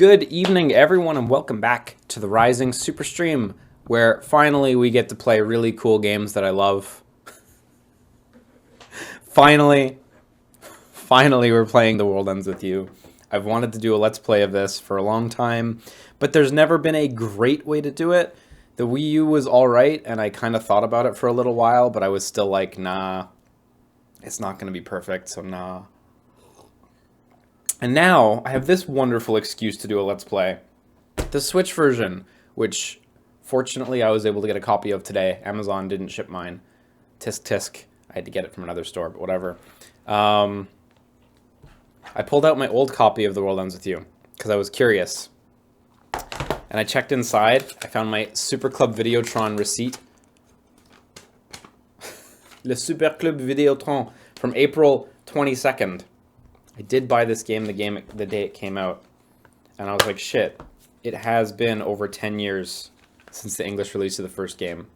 Good evening, everyone, and welcome back to the Rising SUPERSTREAM, where finally we get to play really cool games that I love. Finally, we're playing The World Ends With You. I've wanted to do a Let's Play of this for a long time, but there's never been a great way to do it. The Wii U was alright, and I kind of thought about it for a little while, but I was still like, nah, it's not going to be perfect, so nah. And now, I have this wonderful excuse to do a Let's Play. The Switch version, which, fortunately, I was able to get a copy of today. Amazon didn't ship mine. Tisk tisk. I had to get it from another store, but whatever. I pulled out my old copy of The World Ends With You, because I was curious. And I checked inside. I found my Super Club Videotron receipt. Le Super Club Videotron from April 22nd. I did buy this game the day it came out, and I was like, shit, it has been over 10 years since the English release of the first game.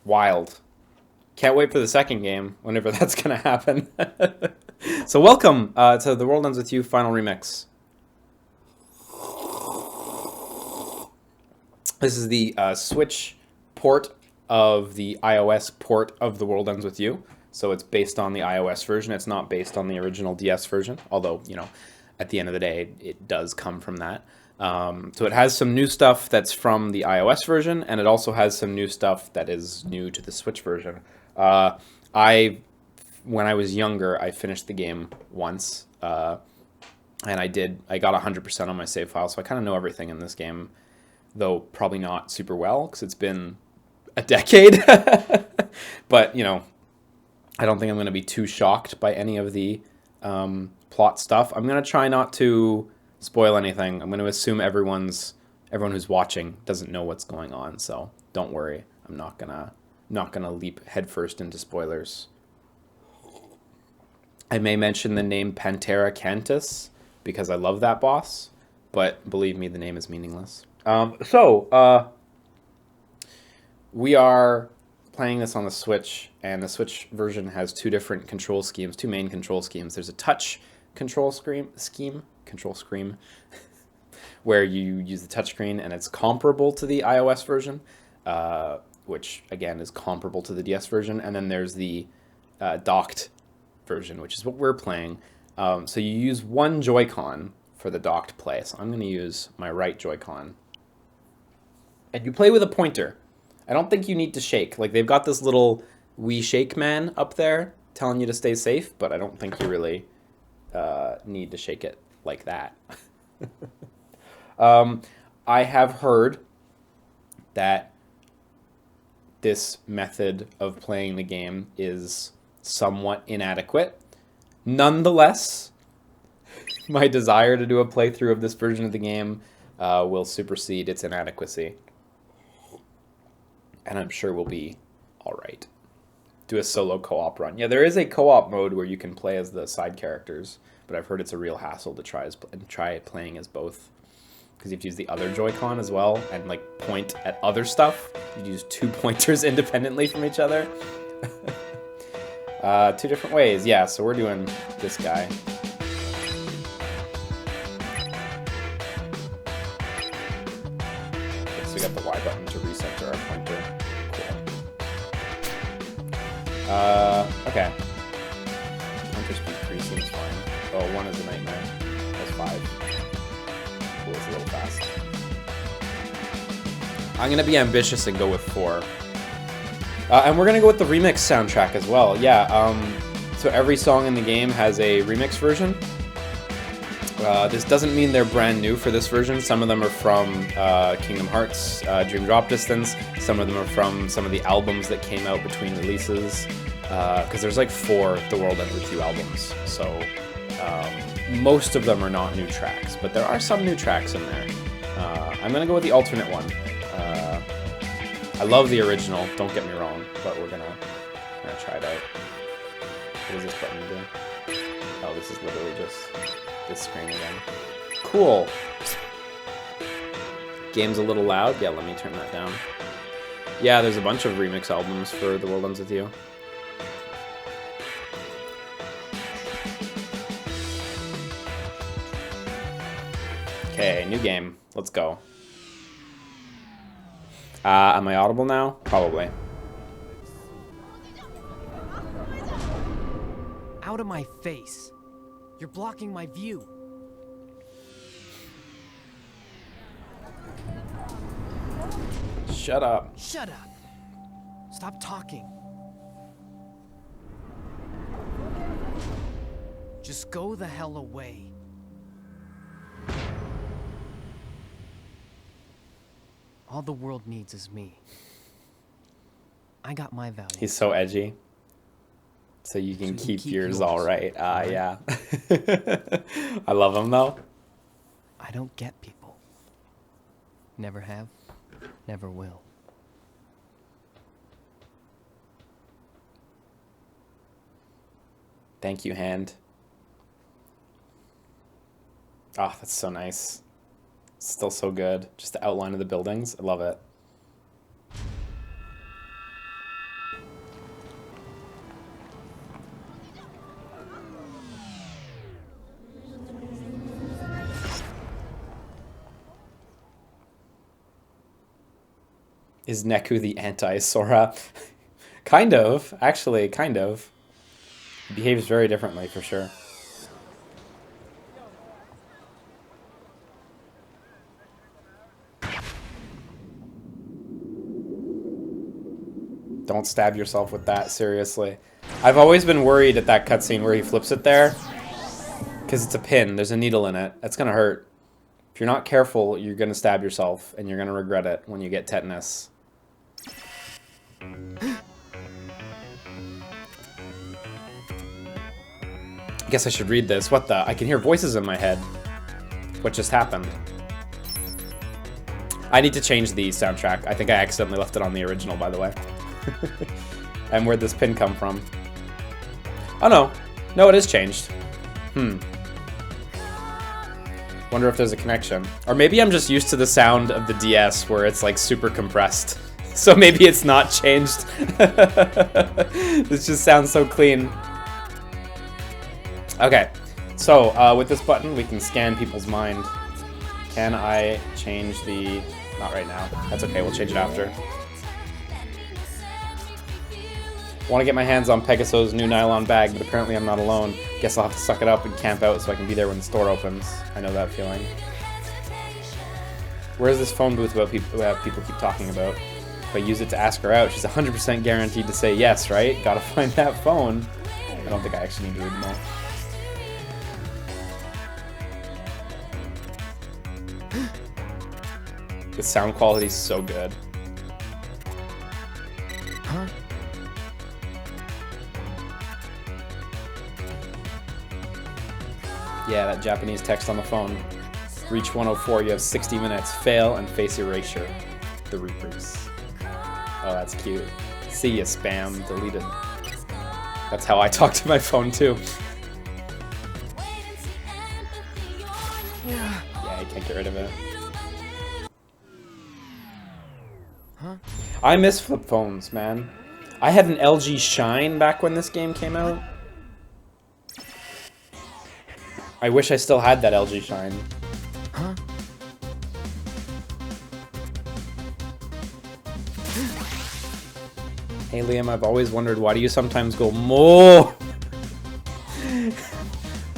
Wild. Can't wait for the second game, whenever that's going to happen. So welcome to The World Ends With You Final Remix. This is the Switch port of the iOS port of The World Ends With You. So it's based on the iOS version. It's not based on the original DS version, although, you know, at the end of the day, it does come from that. So it has some new stuff that's from the iOS version, and it also has some new stuff that is new to the Switch version. When I was younger, I finished the game once, and I got 100% on my save file, so I kind of know everything in this game, though probably not super well, because it's been a decade. But, you know, I don't think I'm going to be too shocked by any of the plot stuff. I'm going to try not to spoil anything. I'm going to assume everyone who's watching doesn't know what's going on, so don't worry. I'm not gonna leap headfirst into spoilers. I may mention the name Pantera Cantus because I love that boss, but believe me, the name is meaningless. We are playing this on the Switch, and the Switch version has two main control schemes. There's a touch control scheme, where you use the touchscreen, and it's comparable to the iOS version, which again is comparable to the DS version. And then there's the docked version, which is what we're playing. So you use one Joy-Con for the docked play. So I'm going to use my right Joy-Con, and you play with a pointer. I don't think you need to shake. Like, they've got this little Wii Shake Man up there telling you to stay safe, but I don't think you really need to shake it like that. I have heard that this method of playing the game is somewhat inadequate. Nonetheless, my desire to do a playthrough of this version of the game will supersede its inadequacy. And I'm sure we'll be all right. Do a solo co-op run. Yeah, there is a co-op mode where you can play as the side characters, but I've heard it's a real hassle to try playing as both, because you have to use the other Joy-Con as well and like point at other stuff. You use two pointers independently from each other. Two different ways. Yeah, so we're doing this guy. Okay, so we got the Y button to reset to our pointer. Okay. Pointer speed 3 seems fine. Oh, 1 is a nightmare. That's 5. Cool, it's a little fast. I'm gonna be ambitious and go with 4. And we're gonna go with the remix soundtrack as well. Yeah, so every song in the game has a remix version. This doesn't mean they're brand new for this version. Some of them are from Kingdom Hearts, Dream Drop Distance. Some of them are from some of the albums that came out between releases. Because there's like 4 The World Ends With You albums. So most of them are not new tracks, but there are some new tracks in there. I'm going to go with the alternate one. I love the original, don't get me wrong, but we're gonna try it out. What does this button do? Oh, this is literally just this screen again. Cool. Game's a little loud. Yeah, let me turn that down. Yeah, there's a bunch of remix albums for The World Ends With You. Okay, new game. Let's go. Am I audible now? Probably. Out of my face. You're blocking my view. Shut up. Shut up. Stop talking. Just go the hell away. All the world needs is me. I got my value. He's so edgy. So you can keep yours all right. Yeah. I love him though. I don't get people. Never have, never will. Thank you, hand. Ah, that's so nice. Still so good. Just the outline of the buildings. I love it. Is Neku the anti-Sora? Kind of. Actually, kind of. He behaves very differently, for sure. Don't stab yourself with that, seriously. I've always been worried at that cutscene where he flips it there. Because it's a pin, there's a needle in it. That's gonna hurt. If you're not careful, you're gonna stab yourself, and you're gonna regret it when you get tetanus. I guess I should read this. What the? I can hear voices in my head. What just happened? I need to change the soundtrack. I think I accidentally left it on the original, by the way. And where'd this pin come from? Oh no. No, it is changed. Wonder if there's a connection. Or maybe I'm just used to the sound of the DS where it's like super compressed. So maybe it's not changed. This just sounds so clean. Okay. So with this button we can scan people's mind. Can I change the... Not right now. That's okay, we'll change it after. Want to get my hands on Pegaso's new nylon bag, but apparently I'm not alone. Guess I'll have to suck it up and camp out so I can be there when the store opens. I know that feeling. Where's this phone booth about people keep talking about? If I use it to ask her out, she's 100% guaranteed to say yes, right? Gotta find that phone. I don't think I actually need to read them all. The sound quality is so good. Huh? Yeah, that Japanese text on the phone. Reach 104, you have 60 minutes. Fail and face erasure. The Reapers. Oh, that's cute. See ya, spam. Deleted. That's how I talk to my phone, too. Yeah, you can't get rid of it. Huh? I miss flip phones, man. I had an LG Shine back when this game came out. I wish I still had that LG Shine. Huh? Hey Liam, I've always wondered, why do you sometimes go more?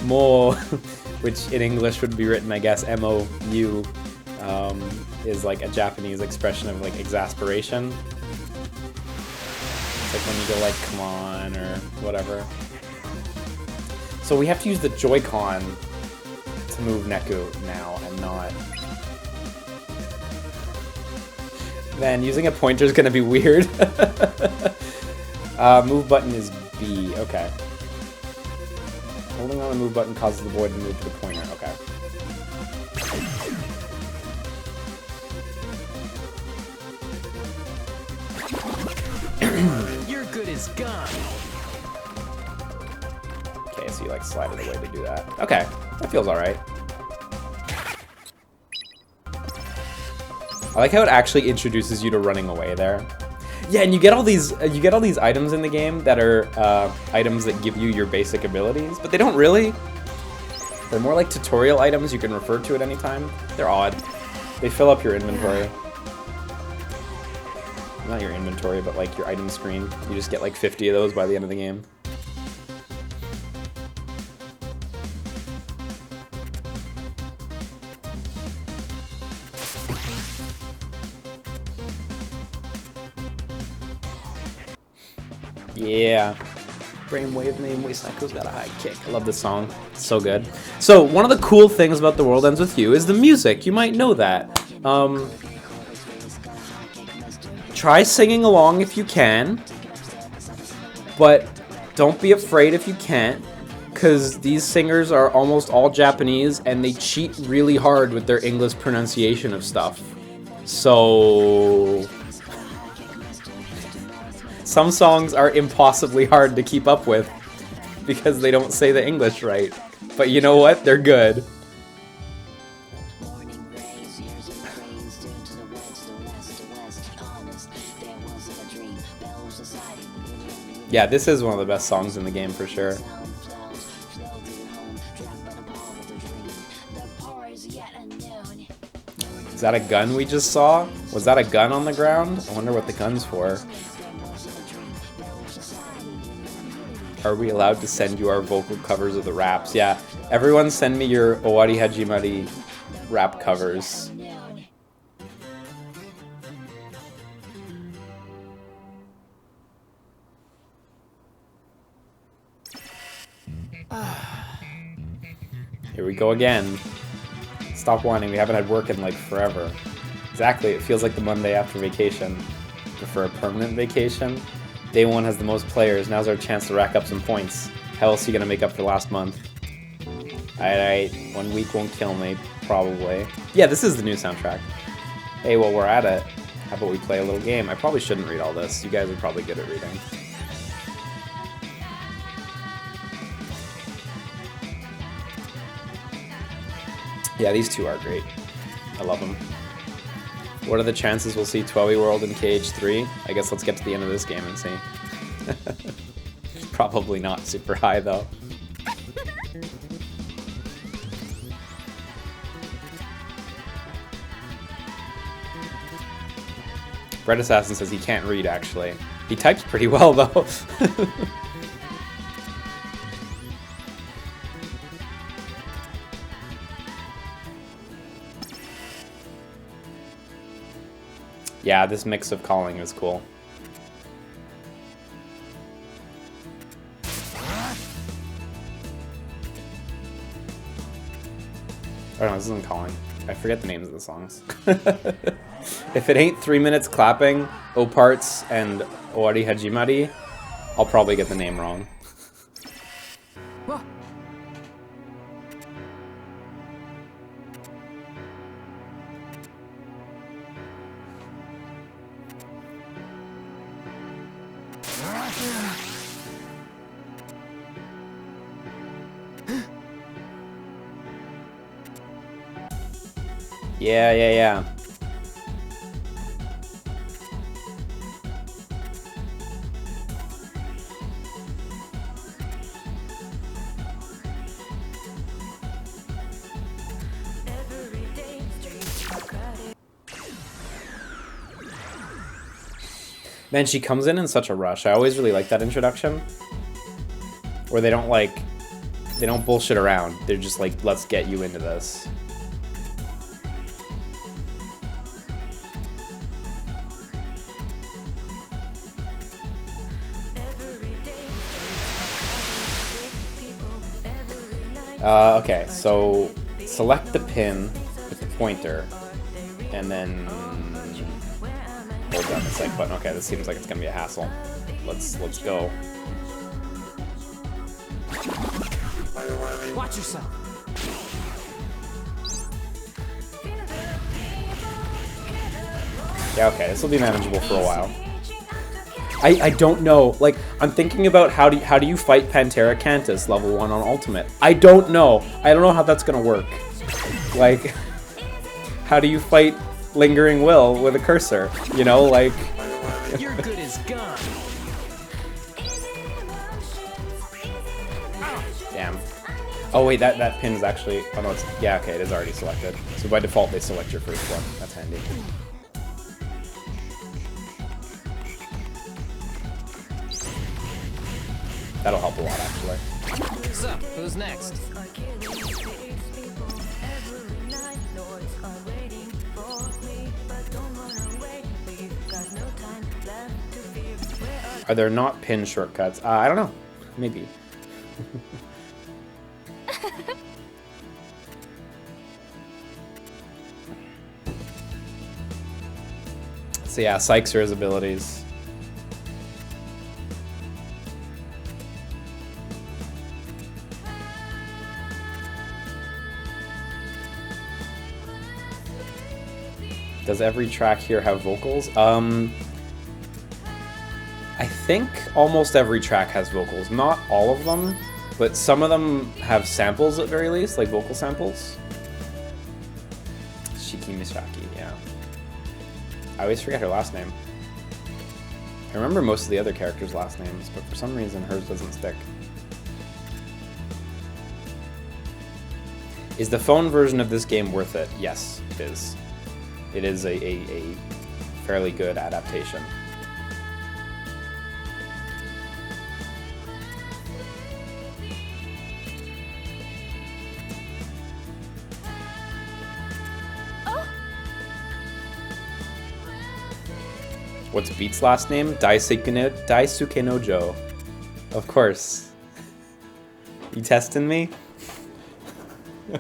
More, which in English would be written, I guess, M-O-U, is like a Japanese expression of like exasperation. It's like when you go like, come on, or whatever. So we have to use the Joy-Con to move Neku now, and not... Man, using a pointer is gonna be weird. Move button is B, okay. Holding on the move button causes the boy to move to the pointer, okay. You're good as gone. Okay, so you like slide it away to do that. Okay, that feels alright. I like how it actually introduces you to running away there. Yeah, and you get all these items in the game that are items that give you your basic abilities, but they don't really. They're more like tutorial items you can refer to at any time. They're odd. They fill up your inventory. Not your inventory, but like your item screen. You just get like 50 of those by the end of the game. Yeah. Brainwave Nameway Psycho's got a high kick. I love this song. It's so good. So, one of the cool things about The World Ends With You is the music. You might know that. Try singing along if you can. But don't be afraid if you can't. Because these singers are almost all Japanese and they cheat really hard with their English pronunciation of stuff. So... some songs are impossibly hard to keep up with because they don't say the English right. But you know what? They're good. Yeah, this is one of the best songs in the game for sure. Is that a gun we just saw? Was that a gun on the ground? I wonder what the gun's for. Are we allowed to send you our vocal covers of the raps? Yeah, everyone send me your Owari Hajimari rap covers. Here we go again. Stop whining, we haven't had work in like forever. Exactly, it feels like the Monday after vacation. Prefer a permanent vacation? Day 1 has the most players, now's our chance to rack up some points. How else are you gonna make up for last month? Alright, 1 week won't kill me, probably. Yeah, this is the new soundtrack. Hey, while we're at it, how about we play a little game? I probably shouldn't read all this, you guys are probably good at reading. Yeah, these two are great. I love them. What are the chances we'll see Twelve World in KH3? I guess let's get to the end of this game and see. Probably not super high, though. Red Assassin says he can't read, actually. He types pretty well, though. Yeah, this mix of calling is cool. Oh no, this isn't calling. I forget the names of the songs. If it ain't 3 minutes clapping, O-Parts, and Owari Hajimari, I'll probably get the name wrong. Yeah. Man, she comes in such a rush. I always really like that introduction. Where they don't bullshit around. They're just like, let's get you into this. Okay, so select the pin with the pointer, and then hold down the psych button. Okay, this seems like it's gonna be a hassle. Let's go. Watch yourself. Yeah, okay, this will be manageable for a while. I don't know. Like, I'm thinking about how do you fight Pantera Cantus level 1 on Ultimate? I don't know. I don't know how that's gonna work. Like, how do you fight Lingering Will with a cursor? You know, like... Your good is gone. Damn. Oh wait, that pin is actually. Oh no, it's yeah. Okay, it is already selected. So by default, they select your first one. That's handy. That'll help a lot, actually. So, who's next? Are there not pin shortcuts? I don't know. Maybe. So yeah, Sykes are his abilities. Does every track here have vocals? I think almost every track has vocals. Not all of them, but some of them have samples at very least, like vocal samples. Shiki Misaki, yeah. I always forget her last name. I remember most of the other characters' last names, but for some reason hers doesn't stick. Is the phone version of this game worth it? Yes, it is. It is a fairly good adaptation. What's Beat's last name? Daisuke no Jo. Of course. You testing me? Okay,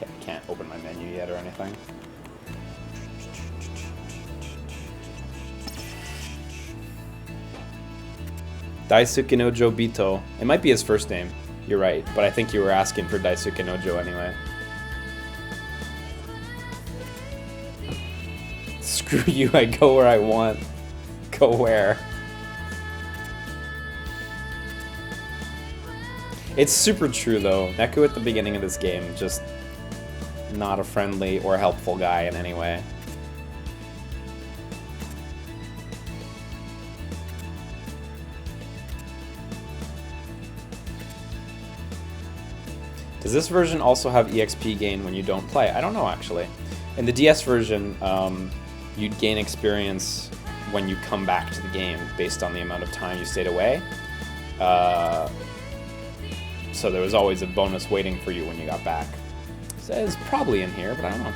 I can't open my menu yet or anything. Daisuke no Jo Bito. It might be his first name. You're right, but I think you were asking for Daisuke no Jo anyway. Screw you, I go where I want. Go where? It's super true though. Neku at the beginning of this game, just not a friendly or helpful guy in any way. Does this version also have EXP gain when you don't play? I don't know, actually. In the DS version, you'd gain experience when you come back to the game based on the amount of time you stayed away. So there was always a bonus waiting for you when you got back. So it's probably in here, but I don't know.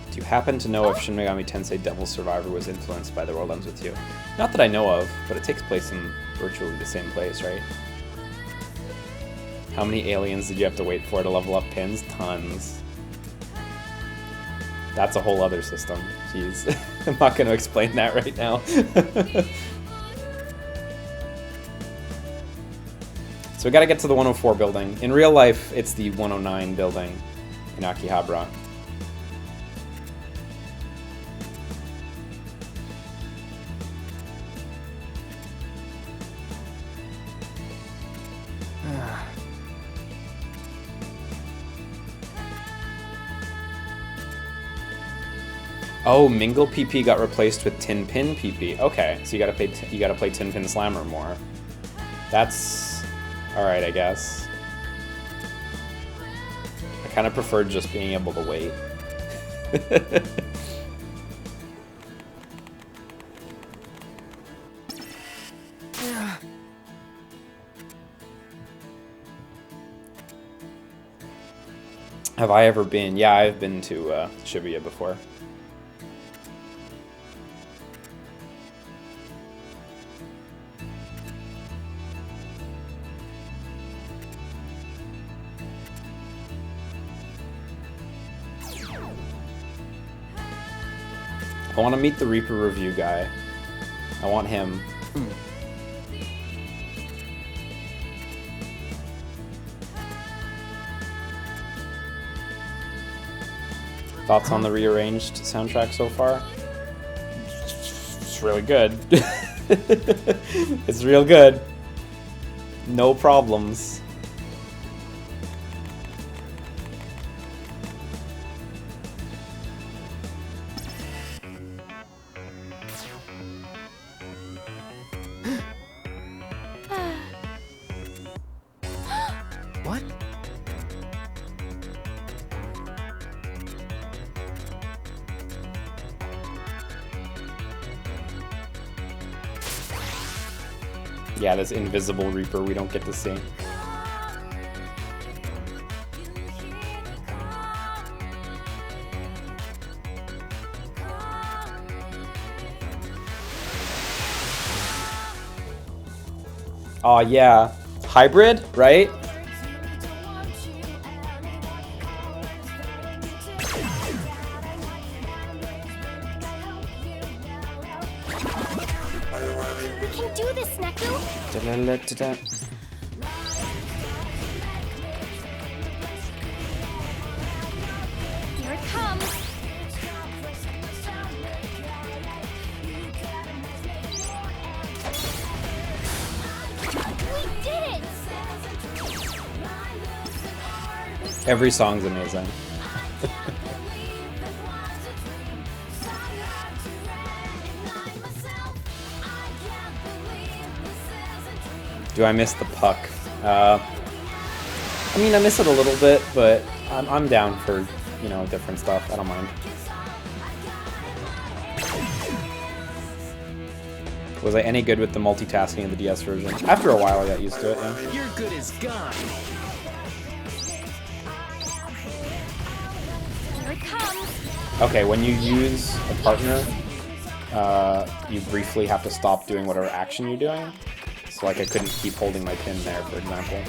Do you happen to know if Shin Megami Tensei Devil Survivor was influenced by The World Ends With You? Not that I know of, but it takes place in virtually the same place, right? How many aliens did you have to wait for to level up pins? Tons. That's a whole other system. Jeez. I'm not going to explain that right now. So we got to get to the 104 building. In real life, it's the 109 building in Akihabara. Oh, Mingle PP got replaced with Tin Pin PP. Okay, so you gotta play Tin Pin Slammer more. That's all right, I guess. I kind of preferred just being able to wait. Have I ever been? Yeah, I've been to Shibuya before. I want to meet the Reaper review guy. I want him. Thoughts on the rearranged soundtrack so far? It's really good. It's real good. No problems. What? Yeah, this invisible Reaper we don't get to see. Oh yeah, hybrid, right? We can do this, Neku! Da-da-da-da-da. Here it comes! We did it! Every song's amazing. Do I miss the puck? I mean, I miss it a little bit, but I'm down for, you know, different stuff. I don't mind. Was I any good with the multitasking in the DS version? After a while, I got used to it, yeah. You're good as gone. Here it comes! Okay, when you use a partner, you briefly have to stop doing whatever action you're doing. So, like, I couldn't keep holding my pin there, for example.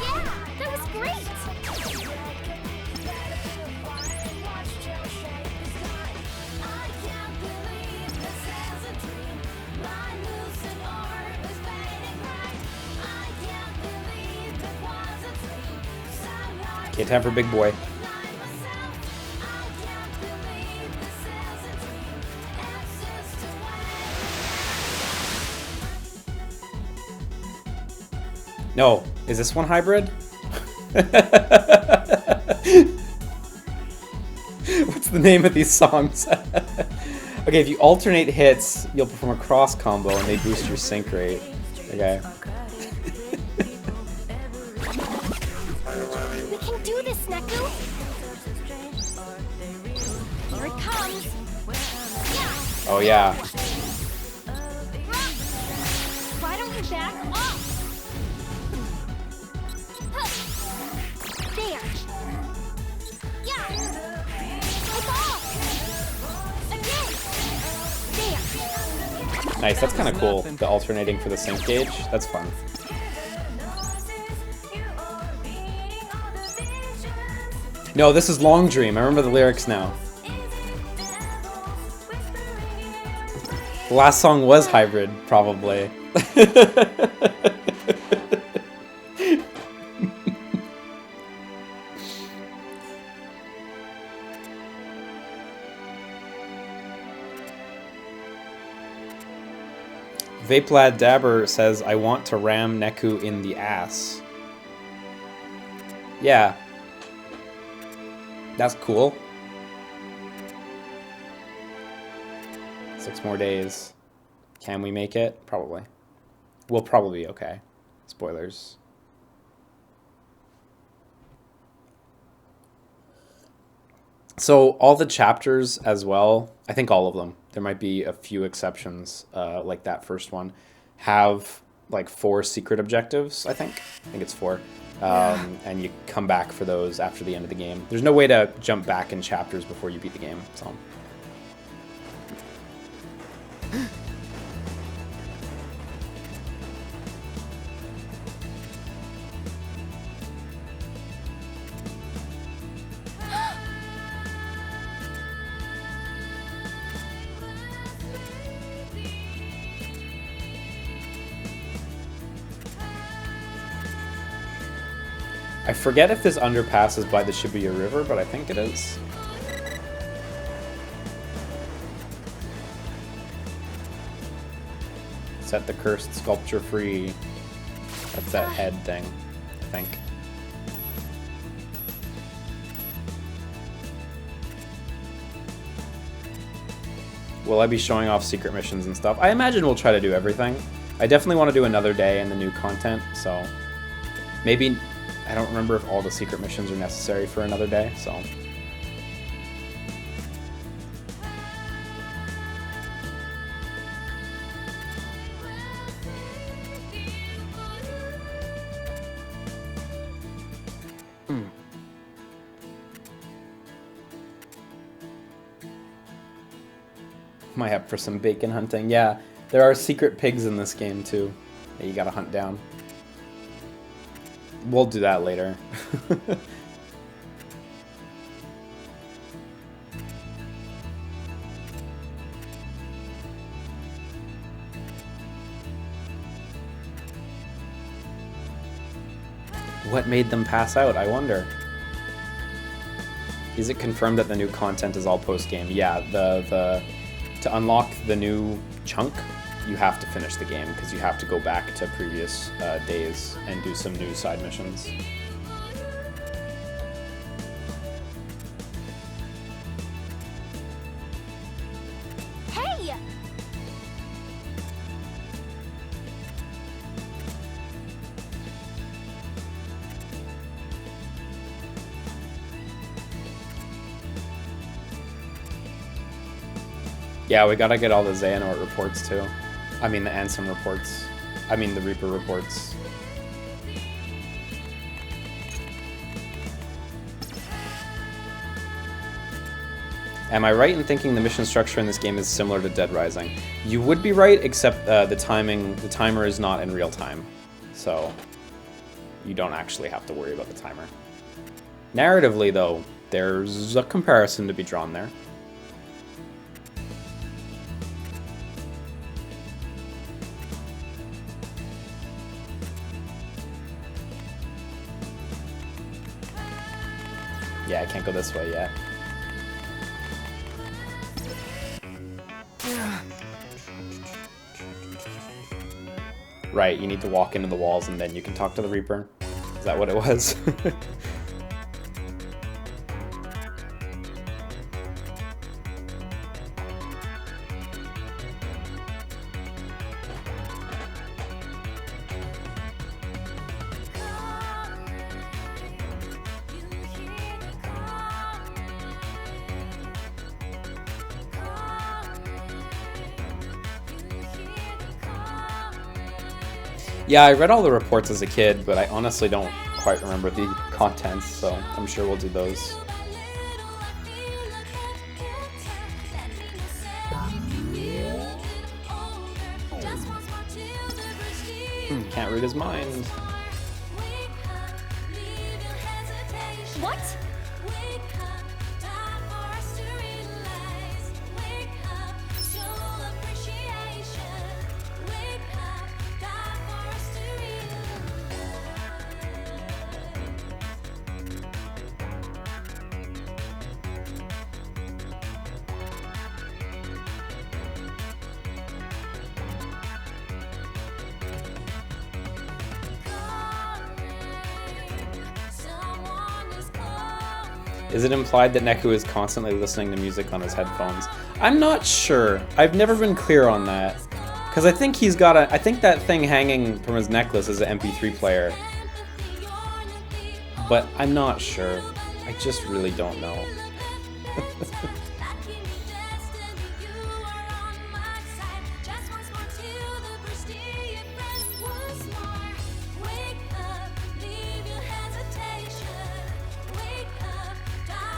Yeah! That was great! Okay, time for big boy. No, is this one hybrid? What's the name of these songs? Okay, if you alternate hits, you'll perform a cross combo and they boost your sync rate. Okay. We can do this, Neku! Here it comes! Yeah! Oh yeah. Why don't you back off? There! Yeah! Take off! Again! There! Nice, that's kind of cool. The alternating for the sync gauge. That's fun. No, this is Long Dream. I remember the lyrics now. The last song was hybrid, probably. Vapelad Dabber says, I want to ram Neku in the ass. Yeah. That's cool. 6 more days. Can we make it? Probably. We'll probably be okay. Spoilers. So all the chapters as well, I think all of them, there might be a few exceptions, like that first one, have like 4 secret objectives, I think. I think it's 4. And you come back for those after the end of the game. There's no way to jump back in chapters before you beat the game, so... I forget if this underpass is by the Shibuya River, but I think it is. Set the cursed sculpture free. That's that head thing, I think. Will I be showing off secret missions and stuff? I imagine we'll try to do everything. I definitely want to do another day in the new content, so maybe, I don't remember if all the secret missions are necessary for another day, so. Am I up for some bacon hunting? Yeah, there are secret pigs in this game too that you gotta hunt down. We'll do that later. What made them pass out, I wonder? Is it confirmed that the new content is all post-game? Yeah, to unlock the new chunk, you have to finish the game, because you have to go back to previous days and do some new side missions. Hey! Yeah, we gotta get all the Xehanort reports too. I mean the Ansem reports. I mean the Reaper reports. Am I right in thinking the mission structure in this game is similar to Dead Rising? You would be right, except the timer is not in real time. So you don't actually have to worry about the timer. Narratively though, there's a comparison to be drawn there. Yeah, I can't go this way yet. Right, you need to walk into the walls and then you can talk to the Reaper. Is that what it was? Yeah, I read all the reports as a kid, but I honestly don't quite remember the contents, so I'm sure we'll do those. Can't read his mind. What? Is it implied that Neku is constantly listening to music on his headphones? I'm not sure. I've never been clear on that. Because I think he's got I think that thing hanging from his necklace is an MP3 player. But I'm not sure. I just really don't know.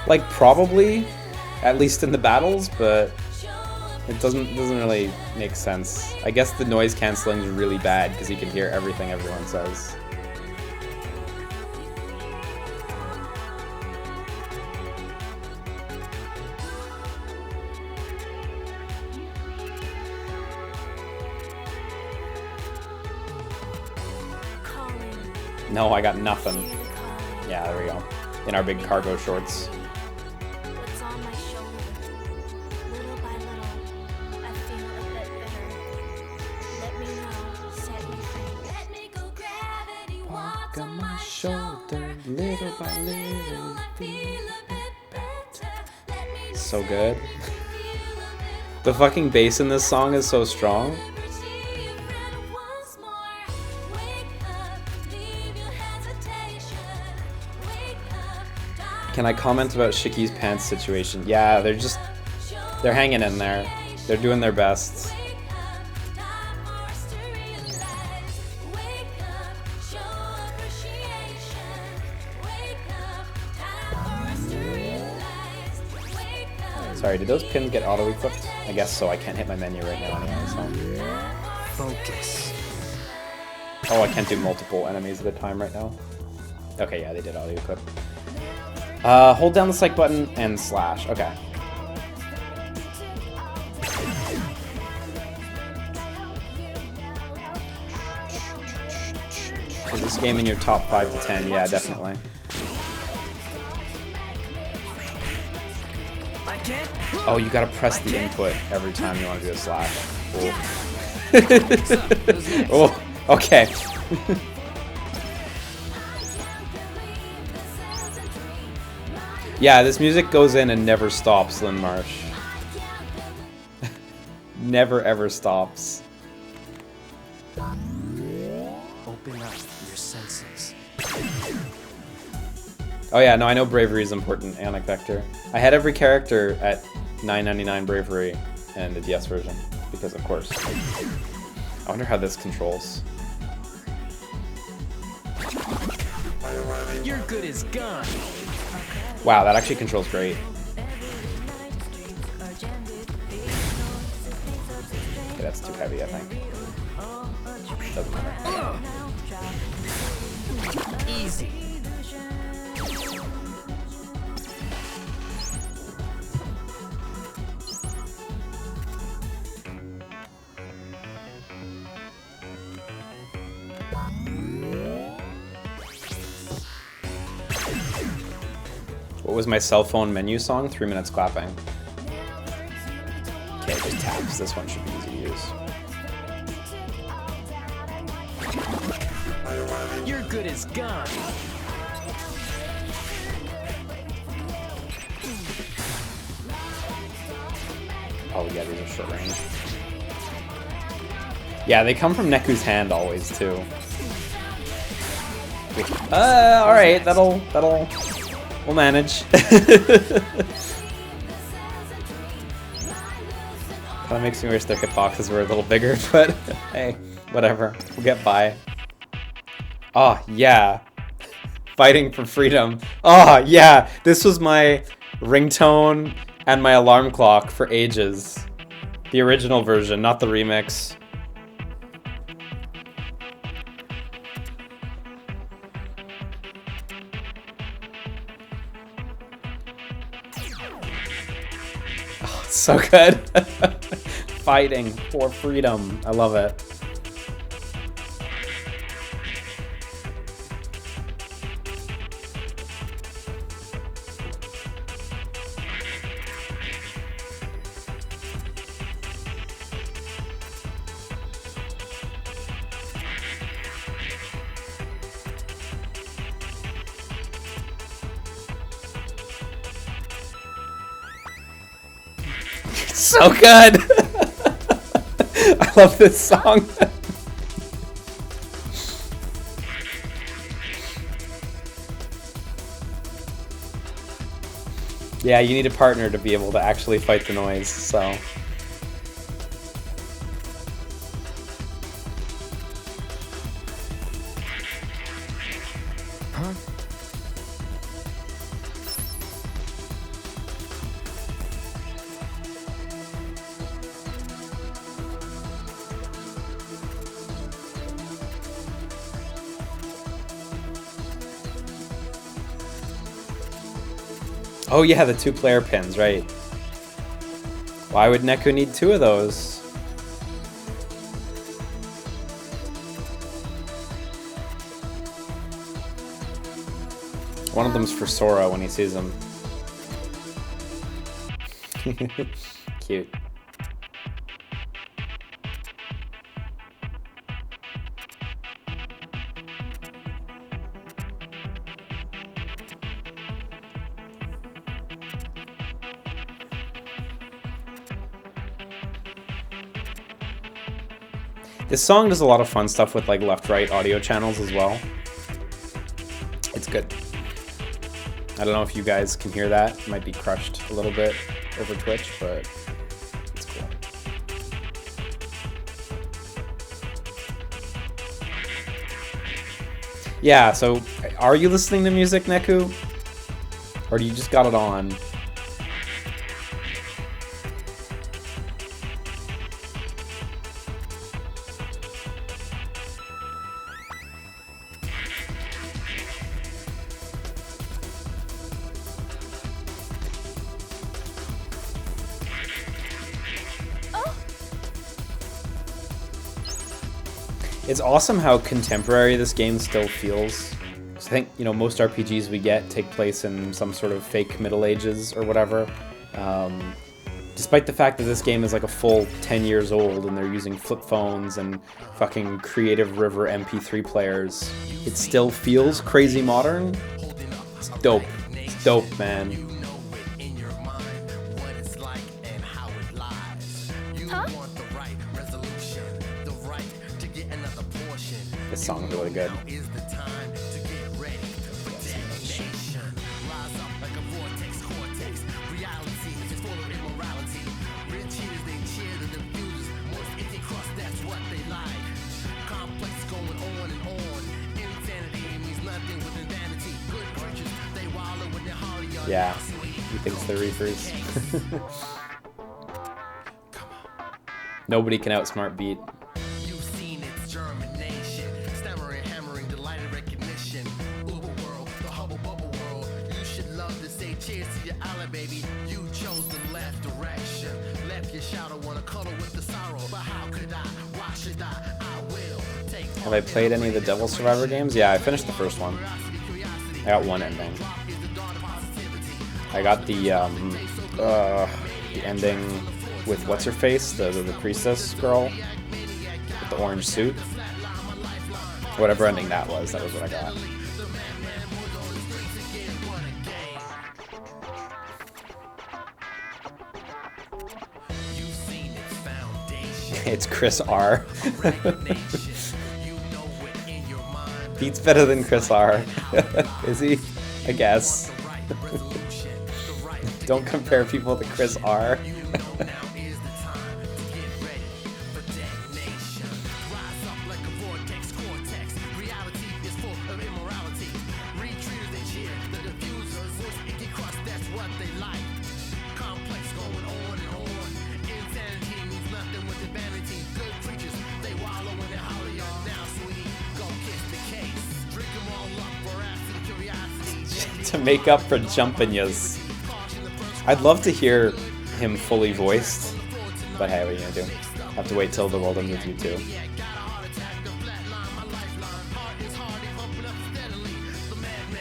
Like, probably, at least in the battles, but it doesn't really make sense. I guess the noise canceling is really bad because you can hear everything everyone says. No, I got nothing. Yeah, there we go. In our big cargo shorts. What's on my shoulder? Little by little, I feel a bit bitter. Let me know, set me free. Let me go, gravity walk on my shoulder. little by Little, I feel a bit better. Let me So good. feel a bit The fucking bass in this song is so strong. Can I comment about Shicky's pants situation? Yeah, they're hanging in there. They're doing their best. Sorry, did those pins get auto-equipped? I guess so. I can't hit my menu right now anyway, so... Focus. Oh, I can't do multiple enemies at a time right now. Okay, yeah, they did auto-equip. Hold down the psych button and slash. Okay. Is this game in your top 5 to 10? Yeah, definitely. Oh, you gotta press the input every time you want to do a slash. Oh, okay. Yeah, this music goes in and never stops, Lynn Marsh. Never ever stops. Open up your senses. Oh yeah, no, I know bravery is important, Ionic Vector. I had every character at 9.99 bravery and the DS version, because of course. I wonder how this controls. You're good as gone. Wow, that actually controls great. Okay, that's too heavy, I think. Doesn't matter. Easy. What was my cell phone menu song? 3 minutes clapping. Okay, just taps. This one should be easy to use. You're good as gone. Oh yeah, these are short range. Yeah, they come from Neku's hand always too. Alright, we'll manage. Kinda makes me wish their hitboxes were a little bigger, but hey, whatever. We'll get by. Oh, yeah. Fighting for freedom. Oh, yeah. This was my ringtone and my alarm clock for ages. The original version, not the remix. Oh, it's so good. Fighting for freedom. I love it. So good! I love this song. Yeah, you need a partner to be able to actually fight the noise, so... Huh? Oh yeah, the 2-player pins, right. Why would Neku need 2 of those? One of them's for Sora when he sees him. Cute. This song does a lot of fun stuff with like left-right audio channels as well. It's good. I don't know if you guys can hear that. It might be crushed a little bit over Twitch, but it's cool. Yeah, so are you listening to music, Neku? Or do you just got it on? It's awesome how contemporary this game still feels. I think, you know, most RPGs we get take place in some sort of fake Middle Ages or whatever. Despite the fact that this game is like a full 10 years old and they're using flip phones and fucking Creative River MP3 players, it still feels crazy modern. It's dope. It's dope, man. This song's really good. Yeah, he thinks they're Reapers. Nobody can outsmart Beat. Have I played any of the Devil Survivor games? Yeah, I finished the first one. I got one ending. I got the ending with what's-her-face, the priestess girl with the orange suit. Whatever ending that was what I got. It's Chris R. Beat's better than Chris R. Is he? I guess. Don't compare people to Chris R. To make up for jumping yous. I'd love to hear him fully voiced, but hey, what are you gonna do? Have to wait till the world ends with you too.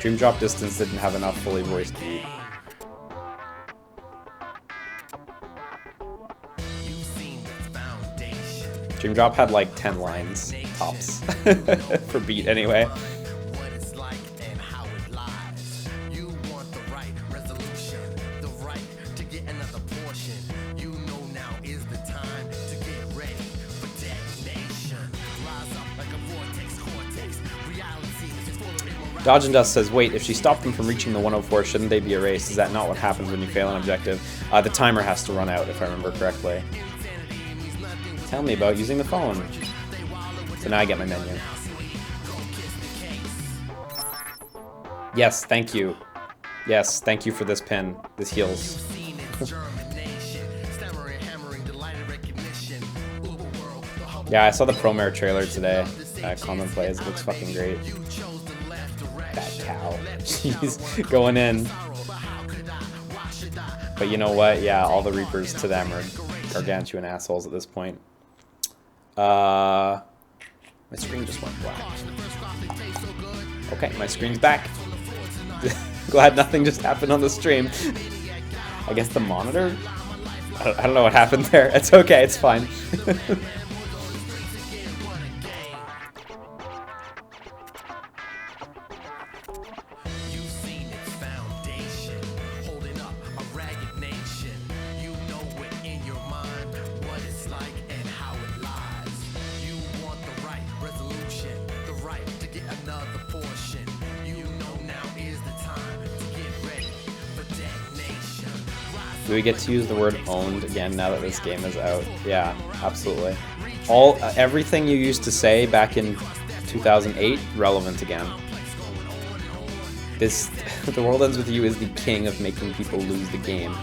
Dream Drop Distance didn't have enough fully voiced Beat. Dream Drop had like 10 lines, tops, for Beat anyway. Dodge and Dust says, wait, if she stopped them from reaching the 104, shouldn't they be erased? Is that not what happens when you fail an objective? The timer has to run out, if I remember correctly. Tell me about using the phone. So now I get my menu. Yes, thank you. Yes, thank you for this pin. This heals. Yeah, I saw the Promare trailer today. Common Plays. It looks fucking great. That cow. Jeez, going in. But you know what? Yeah, all the Reapers to them are gargantuan assholes at this point. My screen just went black. Okay, my screen's back. Glad nothing just happened on the stream. I guess the monitor? I don't know what happened there. It's okay, it's fine. Do we get to use the word owned again now that this game is out? Yeah, absolutely. Everything you used to say back in 2008, relevant again. The World Ends With You is the king of making people lose the game.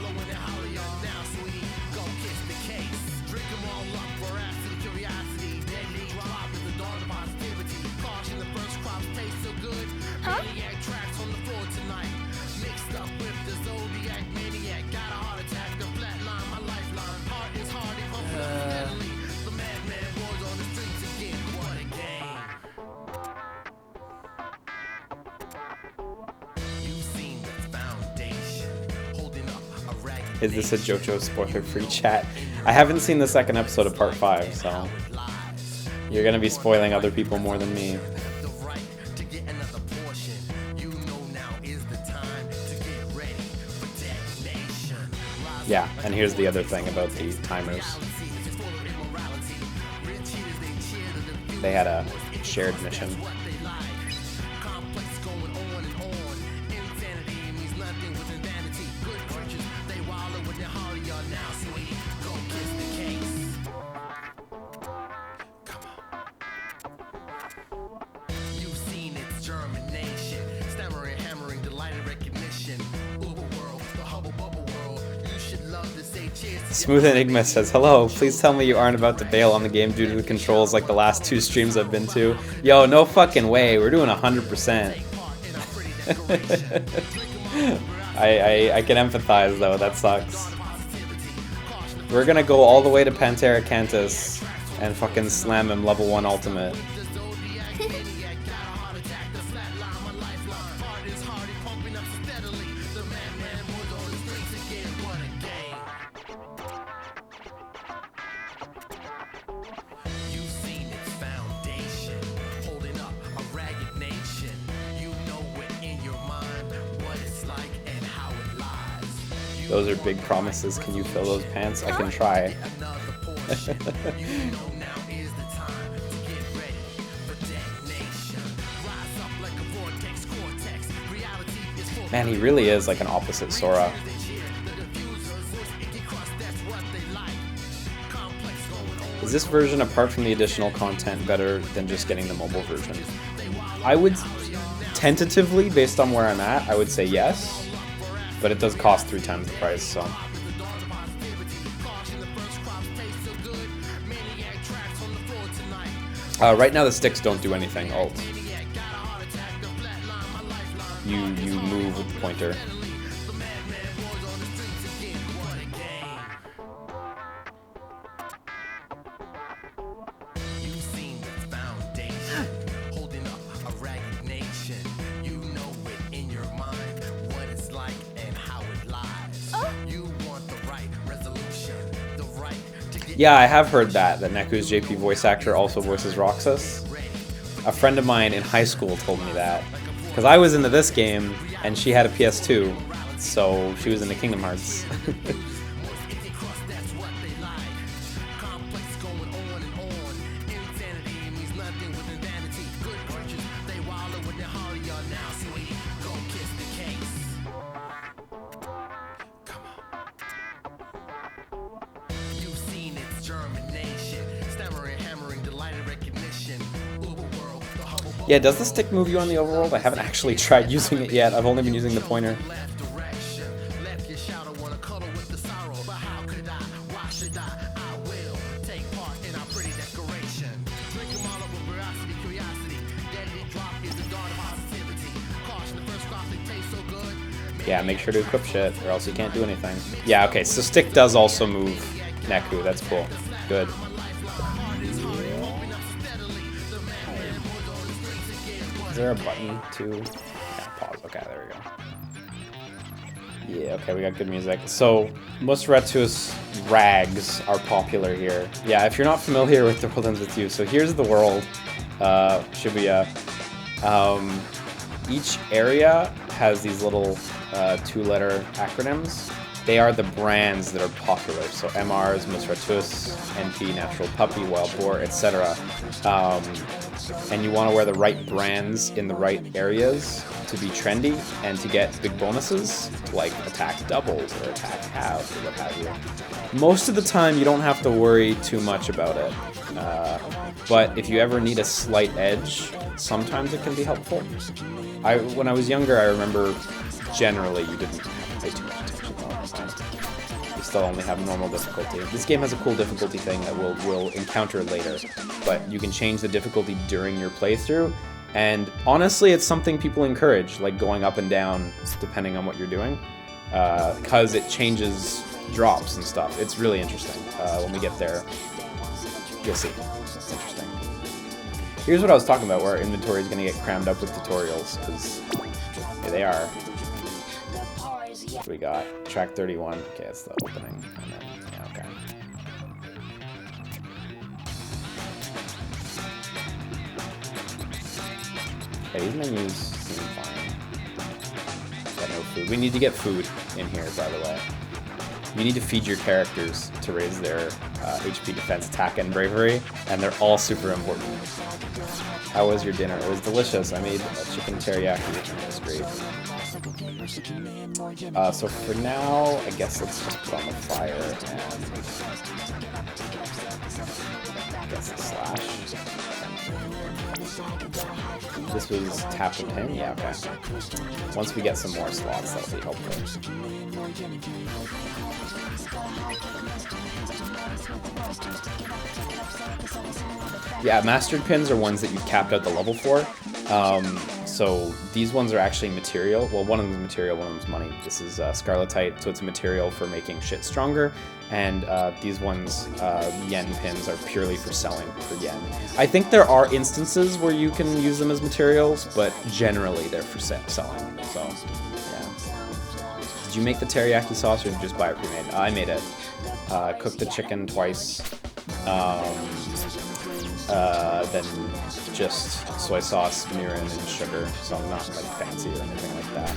Is this a JoJo spoiler-free chat? I haven't seen the second episode of Part 5, so you're gonna be spoiling other people more than me. Yeah, and here's the other thing about the timers. They had a shared mission. Smooth Enigma says, hello, please tell me you aren't about to bail on the game due to the controls like the last 2 streams I've been to. Yo, no fucking way, we're doing 100%. I can empathize though, that sucks. We're gonna go all the way to Pantera Cantus and fucking slam him level 1 ultimate. Those are big promises. Can you fill those pants? I can try. Man, he really is like an opposite Sora. Is this version, apart from the additional content, better than just getting the mobile version? I would, tentatively, based on where I'm at, I would say yes. But it does cost 3 times the price, so. Right now the sticks don't do anything, alt. You move with the pointer. Yeah, I have heard that Neku's JP voice actor also voices Roxas. A friend of mine in high school told me that. Because I was into this game, and she had a PS2, so she was into Kingdom Hearts. Yeah, does the stick move you on the overworld? I haven't actually tried using it yet. I've only been using the pointer. Yeah, make sure to equip shit, or else you can't do anything. Yeah, okay, so stick does also move Neku. That's cool. Good. Is there a button to... Yeah, pause, okay. Okay, there we go. Yeah, okay, we got good music. So, most Retus rags are popular here. Yeah, if you're not familiar with The World Ends With You, so here's the world. Shibuya. Each area has these little 2-letter acronyms. They are the brands that are popular. So MRs, Most Retus, NP, Natural Puppy, Wild Boar, etc. And you want to wear the right brands in the right areas to be trendy and to get big bonuses, like attack doubles or attack halves or what have you. Most of the time, you don't have to worry too much about it. But if you ever need a slight edge, sometimes it can be helpful. When I was younger, I remember generally you didn't have to pay too much attention all the time. You still only have normal difficulty. This game has a cool difficulty thing that we'll encounter later, but you can change the difficulty during your playthrough. And honestly, it's something people encourage, like going up and down depending on what you're doing, because it changes drops and stuff. It's really interesting. When we get there, you'll see. It's interesting. Here's what I was talking about, where our inventory is going to get crammed up with tutorials, because here they are. What do we got? Track 31. Okay, it's the opening. And then, yeah, okay. Okay, these menus seem fine. Got no food. We need to get food in here, by the way. You need to feed your characters to raise their HP, defense, attack, and bravery, and they're all super important. How was your dinner? It was delicious. I made a chicken teriyaki, which was great. So for now, I guess let's just put on the fire and I guess the slash. This was tap and pin? Yeah, okay. Once we get some more slots, that'll be helpful. Yeah, mastered pins are ones that you've capped out the level for. So these ones are actually material. Well, one of them is material, one of them is money. This is scarletite, so it's a material for making shit stronger. And these ones, yen pins, are purely for selling for yen. I think there are instances where you can use them as materials, but generally they're for selling. So, yeah. Did you make the teriyaki sauce or did you just buy it pre-made? I made it. Cooked the chicken twice. Then just soy sauce, mirin, and sugar. So I'm not like fancy or anything like that,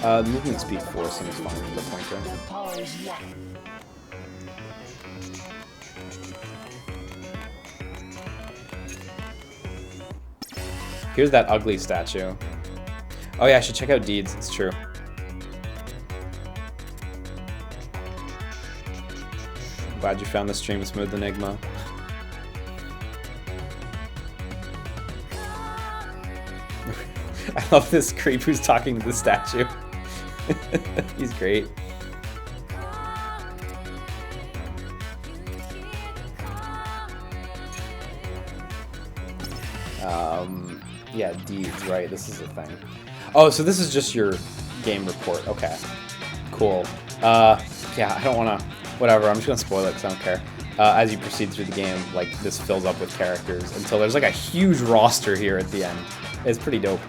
but movement speed 4 seems fine for the pointer. Here's that ugly statue. Oh yeah, I should check out Deeds. It's true. Glad you found the stream smooth enigma. I love this creep who's talking to the statue. He's great. Yeah, Deeds, right, this is the thing. Oh, so this is just your game report. Okay, cool. Yeah, I don't want to... Whatever, I'm just going to spoil it because I don't care. As you proceed through the game, like, this fills up with characters until there's, like, a huge roster here at the end. It's pretty dope.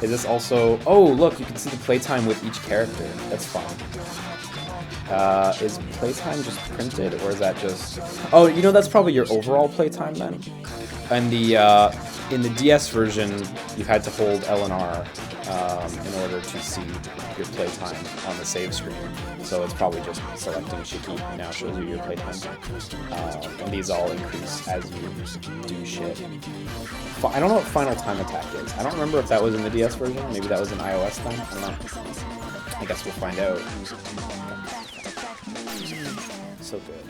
Is this also... Oh, look, you can see the playtime with each character. That's fun. Is playtime just printed, or is that just... Oh, you know, that's probably your overall playtime, then? And in the DS version, you had to hold L and R in order to see your playtime on the save screen. So it's probably just selecting Shiki now shows you your playtime. And these all increase as you do shit. I don't know what Final Time Attack is. I don't remember if that was in the DS version. Maybe that was an iOS thing. I don't know. I guess we'll find out. So good.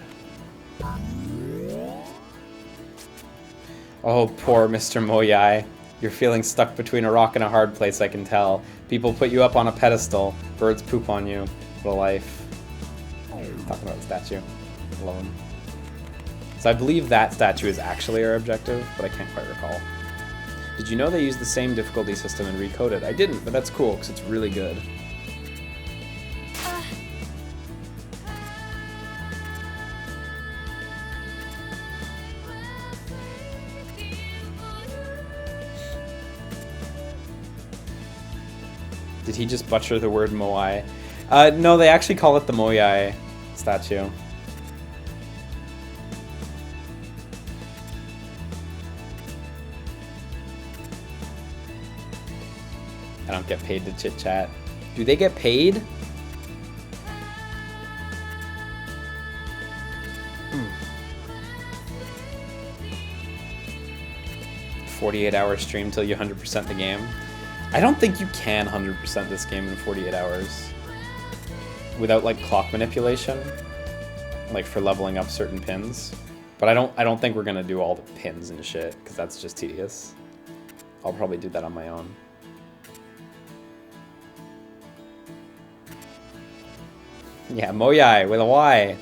Oh, poor Mr. Moyai. You're feeling stuck between a rock and a hard place, I can tell. People put you up on a pedestal. Birds poop on you. What a life. Talking about the statue. Love him. So I believe that statue is actually our objective, but I can't quite recall. Did you know they use the same difficulty system in Recoded? I didn't, but that's cool, because it's really good. Did he just butcher the word moai? No, they actually call it the moai statue. I don't get paid to chit chat. Do they get paid? 48-hour stream till you 100% the game. I don't think you can 100% this game in 48 hours without like clock manipulation, like for leveling up certain pins. But I don't think we're gonna do all the pins and shit because that's just tedious. I'll probably do that on my own. Yeah, Moyai with a Y.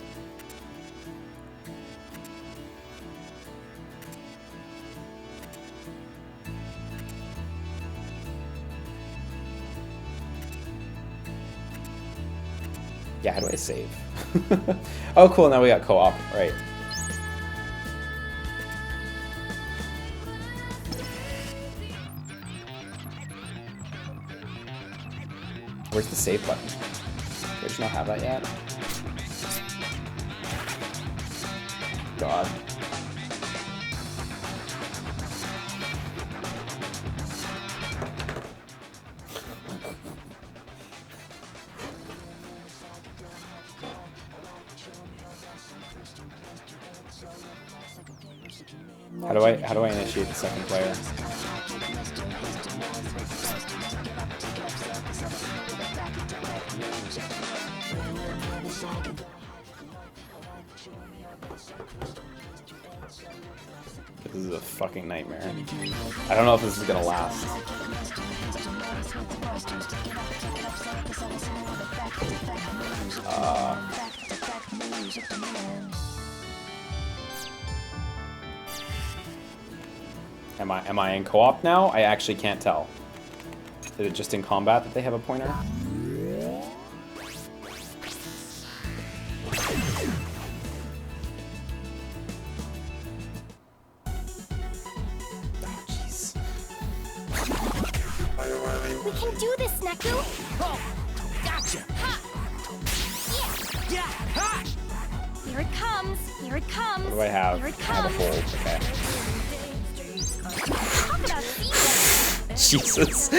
Yeah, how do I save? Oh, cool, now we got co-op, right. Where's the save button? Do I just not have that yet? God. How do I initiate the second player? This is a fucking nightmare. I don't know if this is gonna last. Am I in co-op now? I actually can't tell. Is it just in combat that they have a pointer? We can do this, Neku! Oh, gotcha! Ha! Yeah! Ha! Here it comes! Here it comes! What do I have? Here it I have a comes! hold. Okay. Talk about seamless! Jesus.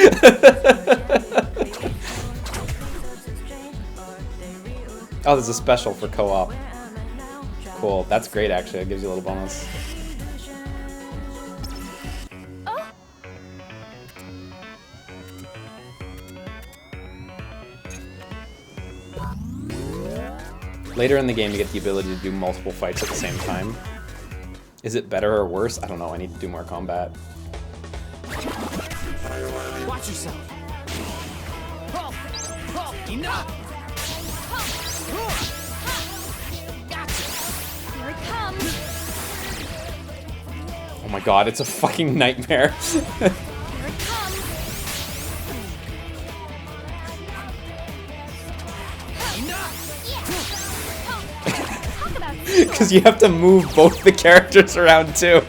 Oh, there's a special for co-op. Cool. That's great, actually. It gives you a little bonus. Oh! Later in the game, you get the ability to do multiple fights at the same time. Is it better or worse? I don't know. I need to do more combat. Watch yourself! Oh, oh, enough! Gotcha! Here it comes! Oh my god, it's a fucking nightmare. Here it comes! Enough! Talk about Because you have to move both the characters around too.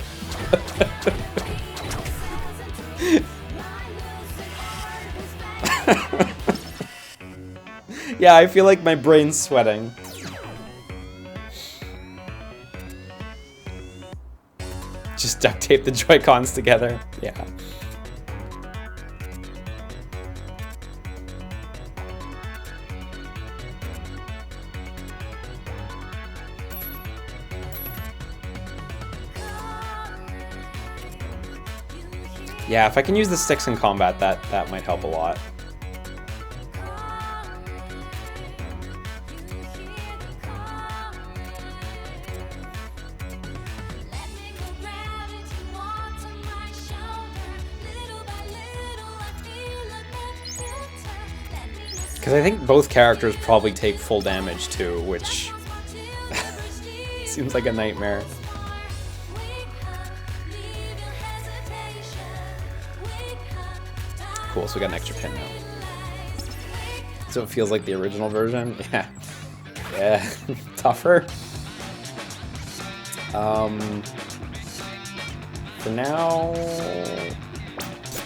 Yeah, I feel like my brain's sweating. Just duct tape the Joy-Cons together. Yeah. Yeah, if I can use the sticks in combat, that might help a lot. Because I think both characters probably take full damage too, which seems like a nightmare. Cool, so we got an extra pin now. So it feels like the original version? Yeah. Yeah. Tougher. For now, I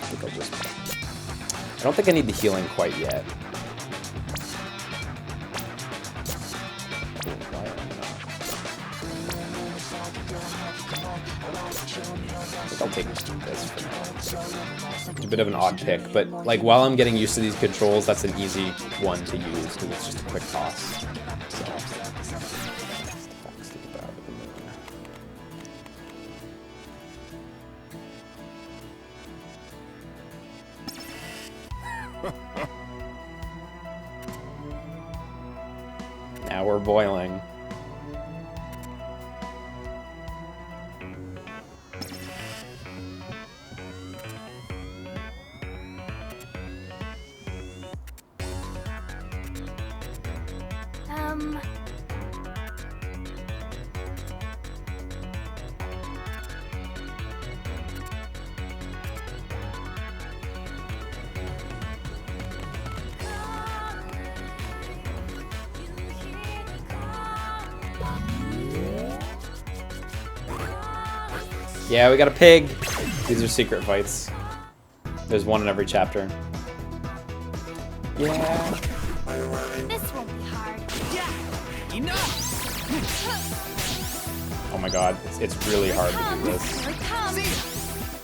think I'll just I don't think I need the healing quite yet. I'll take this for now. It's a bit of an odd pick, but like while I'm getting used to these controls, that's an easy one to use because it's just a quick toss. So. Now we're boiling. Yeah, we got a pig. These are secret fights. There's one in every chapter. Yeah. This won't be hard. Yeah. Enough. Oh my god, it's really hard to do this. Here it comes.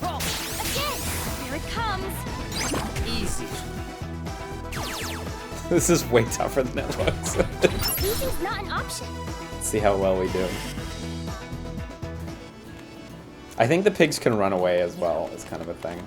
Oh, Again. Here it comes. easy. This is way tougher than it looks. Easy's not an option. Let's see how well we do. I think the pigs can run away as well. It's kind of a thing.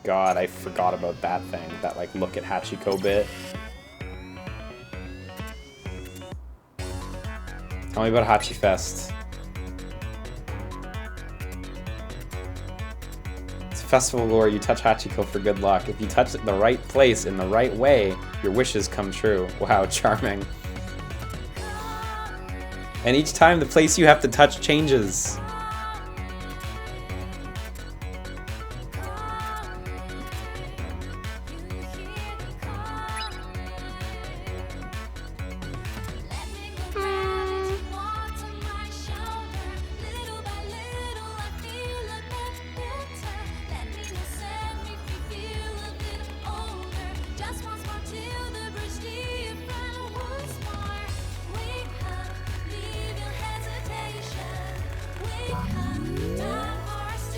God, I forgot about that thing. That, like, look at Hachiko bit. Tell me about Hachi Fest. It's a festival where you touch Hachiko for good luck. If you touch it in the right place, in the right way, your wishes come true. Wow, charming. And each time the place you have to touch changes.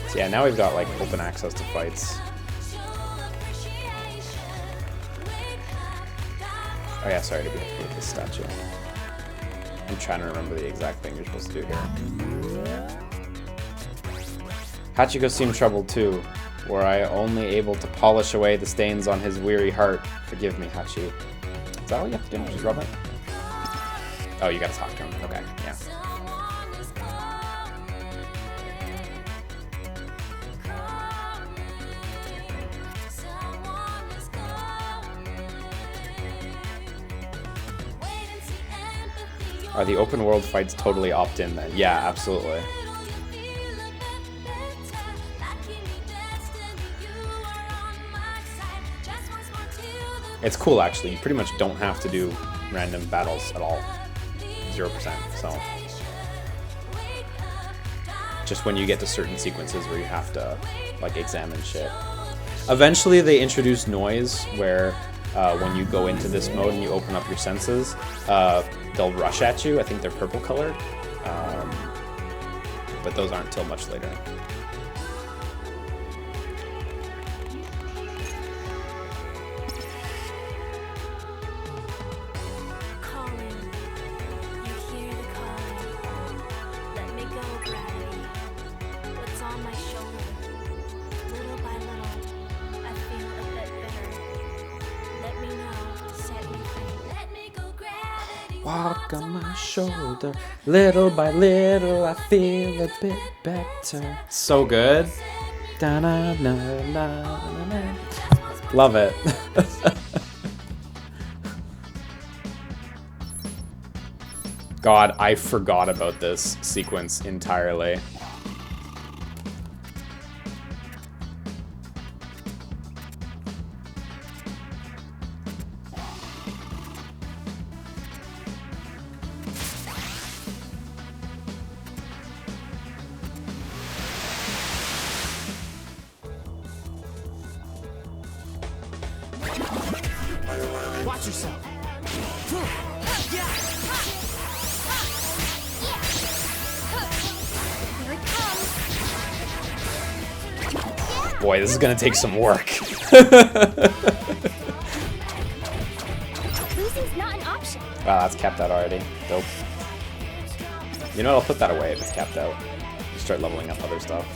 So yeah, now we've got like open access to fights. Oh yeah, sorry to be with this statue. I'm trying to remember the exact thing you're supposed to do here. Hachiko seemed troubled too. Were I only able to polish away the stains on his weary heart. Forgive me, Hachi. Is that what you have to do? Just rub it? Oh, you gotta talk to him. Okay, yeah. Are the open world fights totally opt-in then? Yeah, absolutely. It's cool actually, you pretty much don't have to do random battles at all. 0%, so. Just when you get to certain sequences where you have to like examine shit. Eventually they introduce noise where when you go into this mode and you open up your senses, they'll rush at you. I think they're purple colored, but those aren't till much later. Calling. You hear the calling. walk on my shoulder. Little by little, I feel a bit better. So good. Da-na-na-na-na-na. Love it. God, I forgot about this sequence entirely. Watch yourself. Here it comes. Boy, this is gonna take some work. Losing's not an option. Wow, that's capped out already. Dope. You know what? I'll put that away if it's capped out. Just start leveling up other stuff.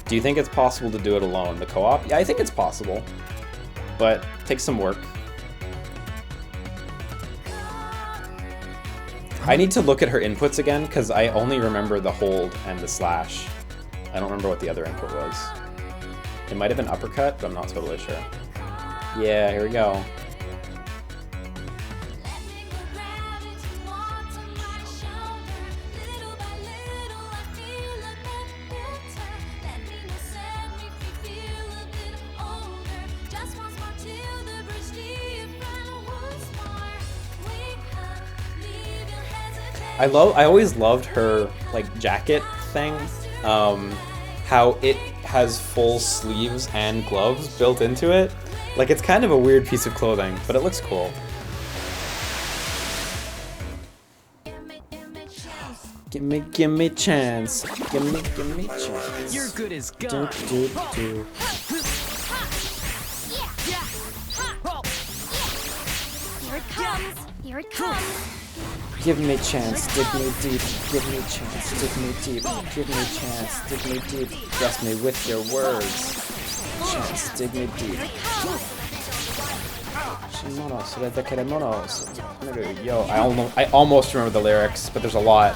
Do you think it's possible to do it alone, the co-op? Yeah, I think it's possible, but it takes some work. I need to look at her inputs again, because I only remember the hold and the slash. I don't remember what the other input was. It might have been uppercut, but I'm not totally sure. Yeah, here we go. I always loved her like jacket thing. How it has full sleeves and gloves built into it. Like it's kind of a weird piece of clothing, but it looks cool. Give me chance. Give me chance. You're good as gone. Do. Here it comes. Here it comes. Give me chance, dig me deep. Give me chance, dig me deep. Give me chance, dig me deep. Bless me with your words. Chance, dig me deep. Yo, I almost remember the lyrics, but there's a lot.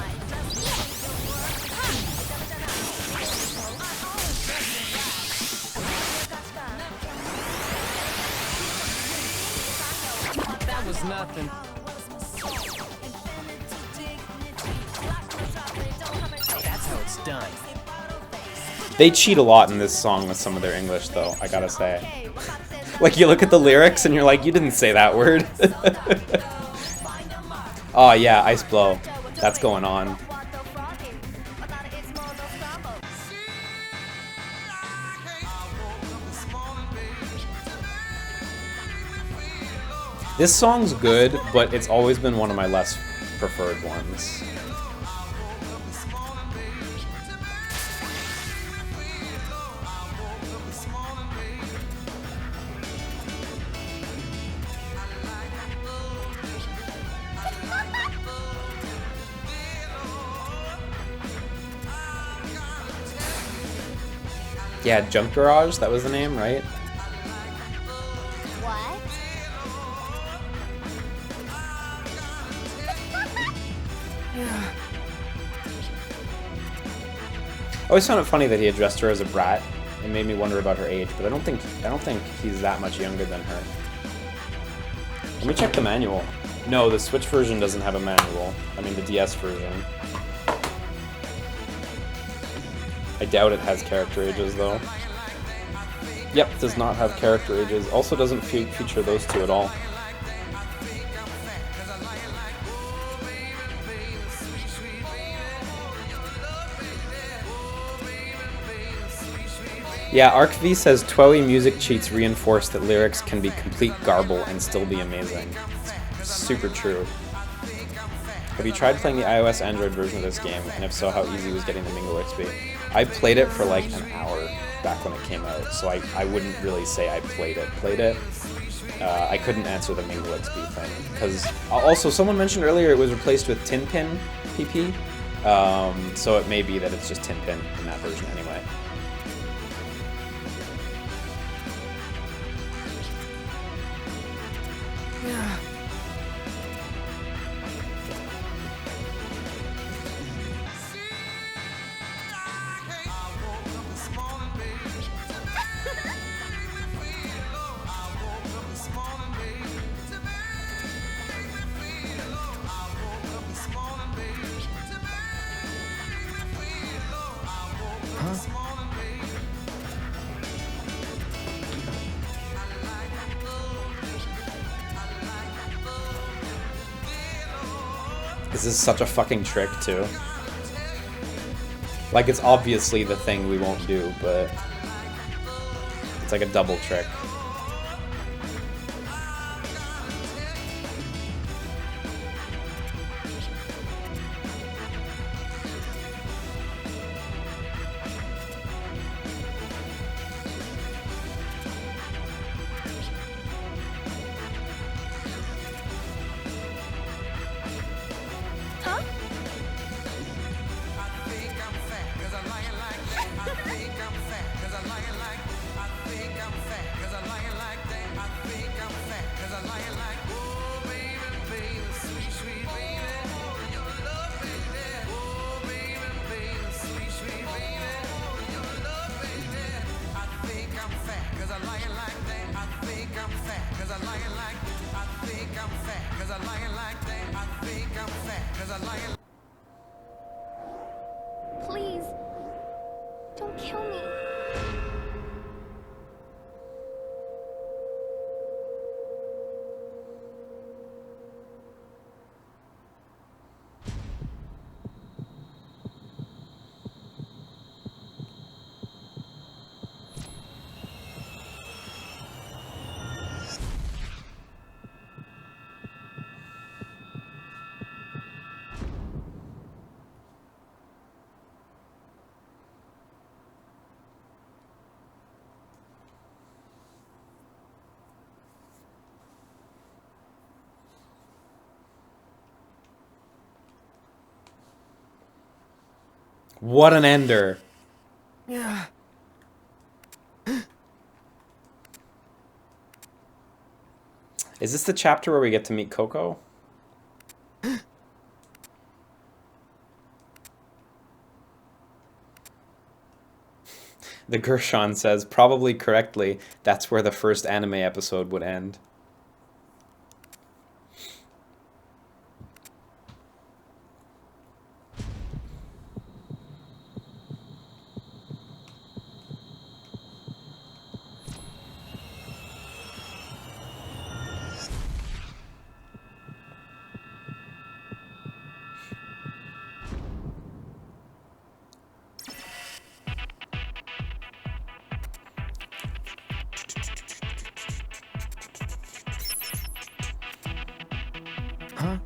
That was nothing. That's how it's done. They cheat a lot in this song with some of their English, though, I gotta say. Like, you look at the lyrics and you're like, you didn't say that word. Oh, yeah, Ice Blow. That's going on. This song's good, but it's always been one of my less preferred ones. Yeah, Junk Garage, that was the name, right? What? I always found it funny that he addressed her as a brat. It made me wonder about her age, but I don't think he's that much younger than her. Let me check the manual. No, the Switch version doesn't have a manual. I mean, the DS version. I doubt it has character ages, though. Yep, does not have character ages. Also doesn't feature those two at all. Yeah, ArcV says Twoey music cheats reinforce that lyrics can be complete garble and still be amazing. It's super true. Have you tried playing the iOS Android version of this game, and if so, how easy was getting the Mingo XP? I played it for like an hour back when it came out, so I wouldn't really say I played it. I couldn't answer the Mingle XP thing because also someone mentioned earlier it was replaced with Tinpin PP, so it may be that it's just Tinpin in that version anyway. This is such a fucking trick, too. Like, it's obviously the thing we won't do, but it's like a double trick. Please, don't kill me. What an ender. Yeah. Is this the chapter where we get to meet Coco? The Gershon says, probably correctly, that's where the first anime episode would end. Huh?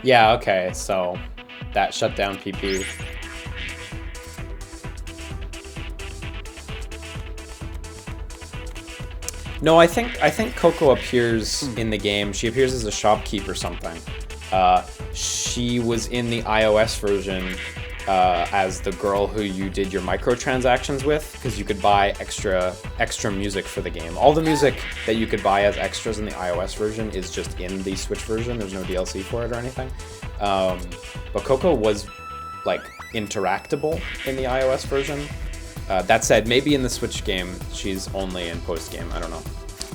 Yeah, okay, so that shut down PP. No, I think Coco appears in the game. She appears as a shopkeep or something. She was in the iOS version as the girl who you did your microtransactions with, because you could buy extra music for the game. All the music that you could buy as extras in the iOS version is just in the Switch version. There's no DLC for it or anything. But Coco was like interactable in the iOS version. That said, maybe in the Switch game she's only in post game. I don't know,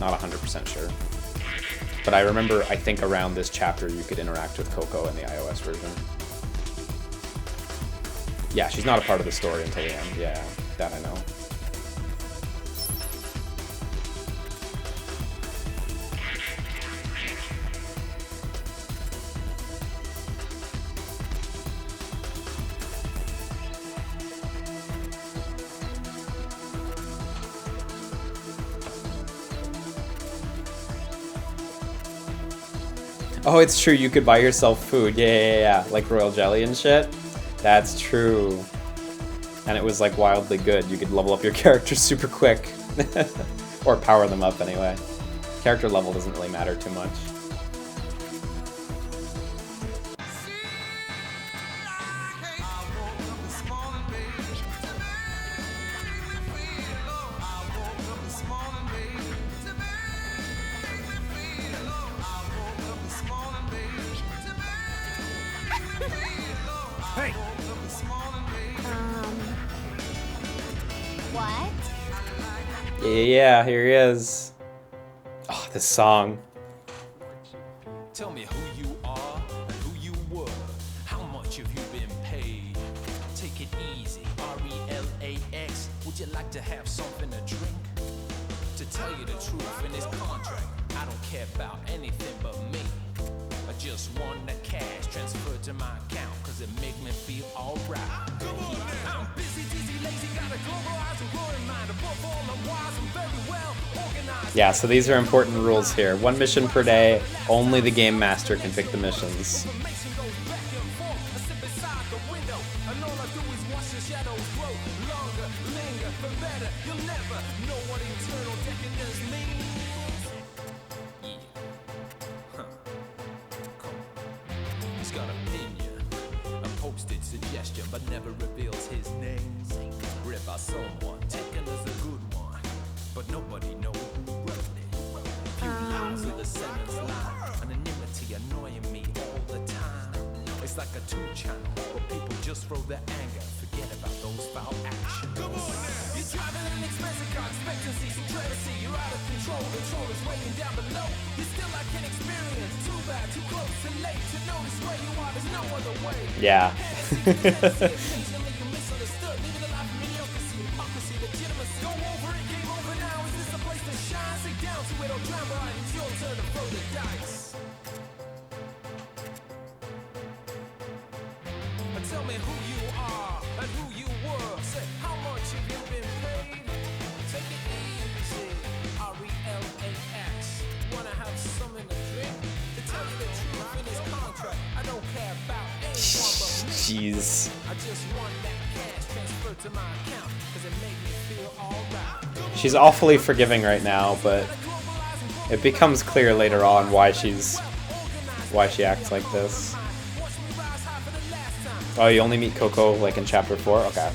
not 100% sure. But I remember, I think around this chapter you could interact with Coco in the iOS version. Yeah, she's not a part of the story until the end. Yeah, that I know. Oh, it's true. You could buy yourself food. Yeah. Like royal jelly and shit. That's true. And it was like wildly good. You could level up your character super quick. Or power them up anyway. Character level doesn't really matter too much. Hey! What? Yeah, here he is. Oh, this song. Tell me who you are and who you were. How much have you been paid? Take it easy. RELAX. Would you like to have something to drink? To tell you the truth in this contract, I don't care about anything but me. I just want the cash transferred to my account, cause it make me feel alright. I'm busy, dizzy, lazy, got a global eyes and growing mind. Above all, I'm wise, I'm very well organized. Yeah, so these are important rules here. 1 mission per day. Only the game master can pick the missions. Information goes back and forth. I sit beside the window, and all I do is watch the shadows grow. Longer, linger, for better. You'll never know what eternal decadence means. Yeah. Huh. Come on. He's got opinion, a posted suggestion, but never reveals his name. Read by someone, taken as a good one, but nobody knows who wrote it. Few lines of the sentence line, anonymity annoying me all the time. It's like a two-channel where people just throw their anger, forget about those foul actions. Come on now. You're driving an expensive car, expectancy, some clarity. You're out of control, control is waiting down below. You still like an experience, too bad, too close, too late to notice where you are. There's no other way. Yeah. Occasionally you misunderstood, living a life of mediocrity, hypocrisy, legitimacy. Go over it, game over now. Is this a place to shine? Sit down to it or drown right. It's your turn to throw the dice. Tell me who you are and who you were. Say, how much have you been paid? Take it easy. RELAX. Wanna have something to drink? To tell you the truth in this contract, I don't care about anyone but me. Jeez. I just want that cash transferred to my account, cause it made me feel alright. She's awfully forgiving right now, but it becomes clear later on why she acts like this. Oh, you only meet Coco like in chapter 4? Okay.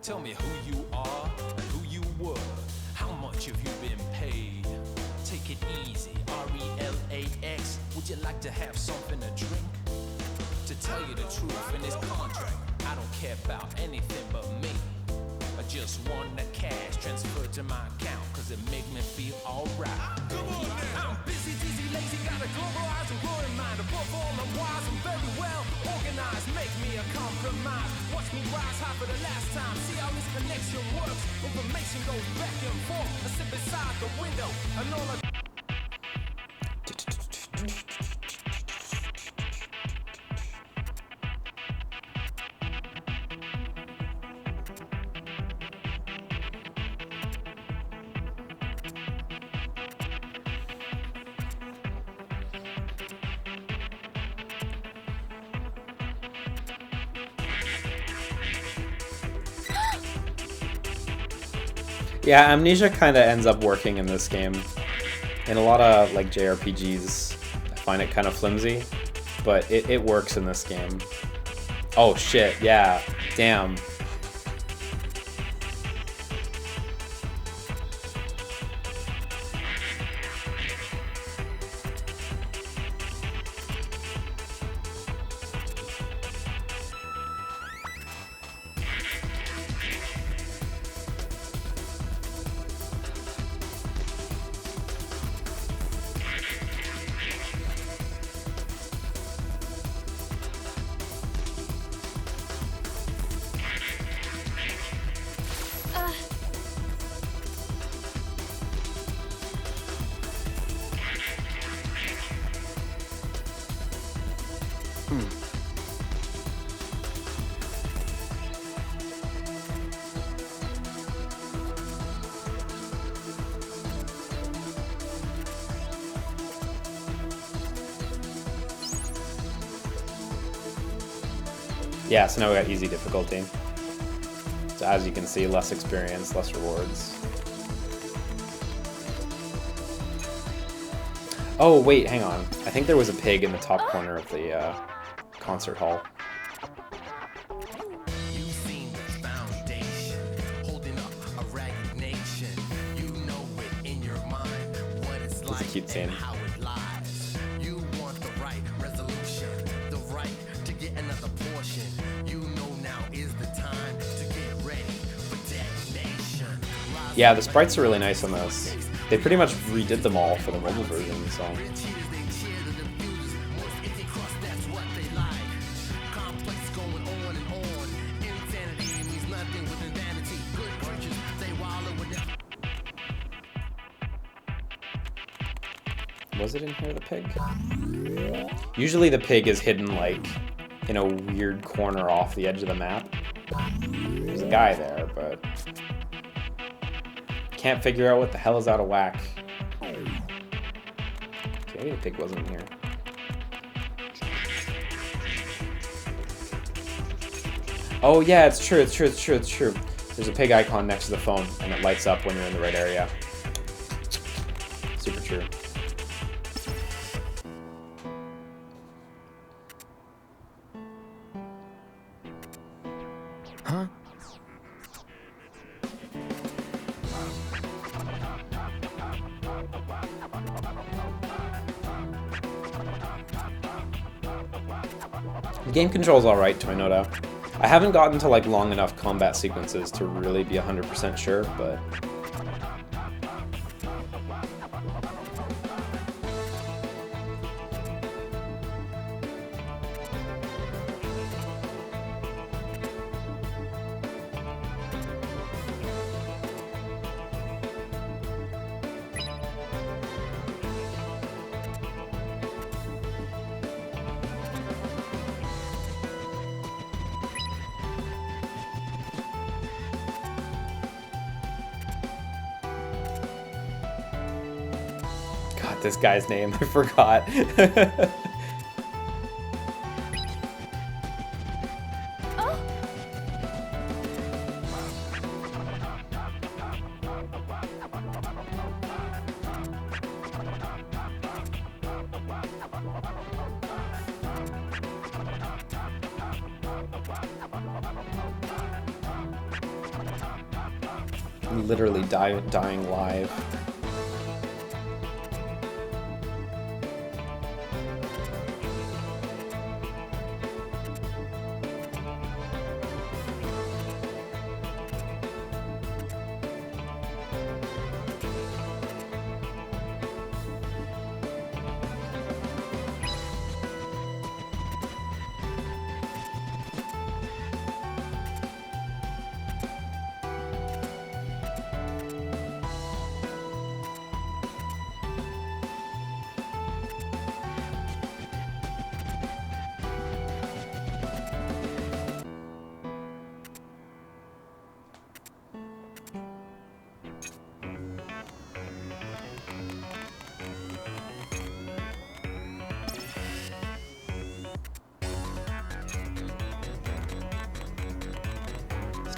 Tell me who you are and who you were. How much have you been paid? Take it easy. RELAX. Would you like to have something to drink? To tell you the truth in this contract, I don't care about anything but me. I just want the cash transferred to my account, cause it make me feel alright. I'm busy, dizzy, lazy, got a global eyes and growing mind. Above all, I'm wise, I'm very well organized. Make me a compromise. Watch me rise high for the last time. See how this connection works. Information goes back and forth. I sit beside the window, and all I Yeah, Amnesia kind of ends up working in this game. In a lot of like JRPGs, I find it kind of flimsy, but it works in this game. Oh shit, yeah, damn. Yeah, so now we got easy difficulty. So as you can see, less experience, less rewards. Oh, wait, hang on. I think there was a pig in the top corner of the concert hall. You've seen the foundation, holding up a ragged nation. You know it in your mind, what it's It's a cute scene. and how it lies. You want the right resolution, the right to get another portion. You know now is the time to get ready for detonation. Rise Yeah, the sprites are really nice on this. They pretty much redid them all for the mobile version, so... cheers, they cheer to the views. Most empty crust, that's what they like. Complex going on and on. Insanity means nothing within vanity. Good creatures, they wallow with their... Was it in here, the pig? Usually the pig is hidden, like, in a weird corner off the edge of the map. There's a guy there, but... Can't figure out what the hell is out of whack. Okay, the pig wasn't in here. Oh yeah, it's true, it's true, it's true, it's true. There's a pig icon next to the phone, and it lights up when you're in the right area. Super true. Huh? The game controls alright, Toyota. I haven't gotten to like long enough combat sequences to really be 100% sure, but... God, this guy's name, I forgot. I'm literally dying live.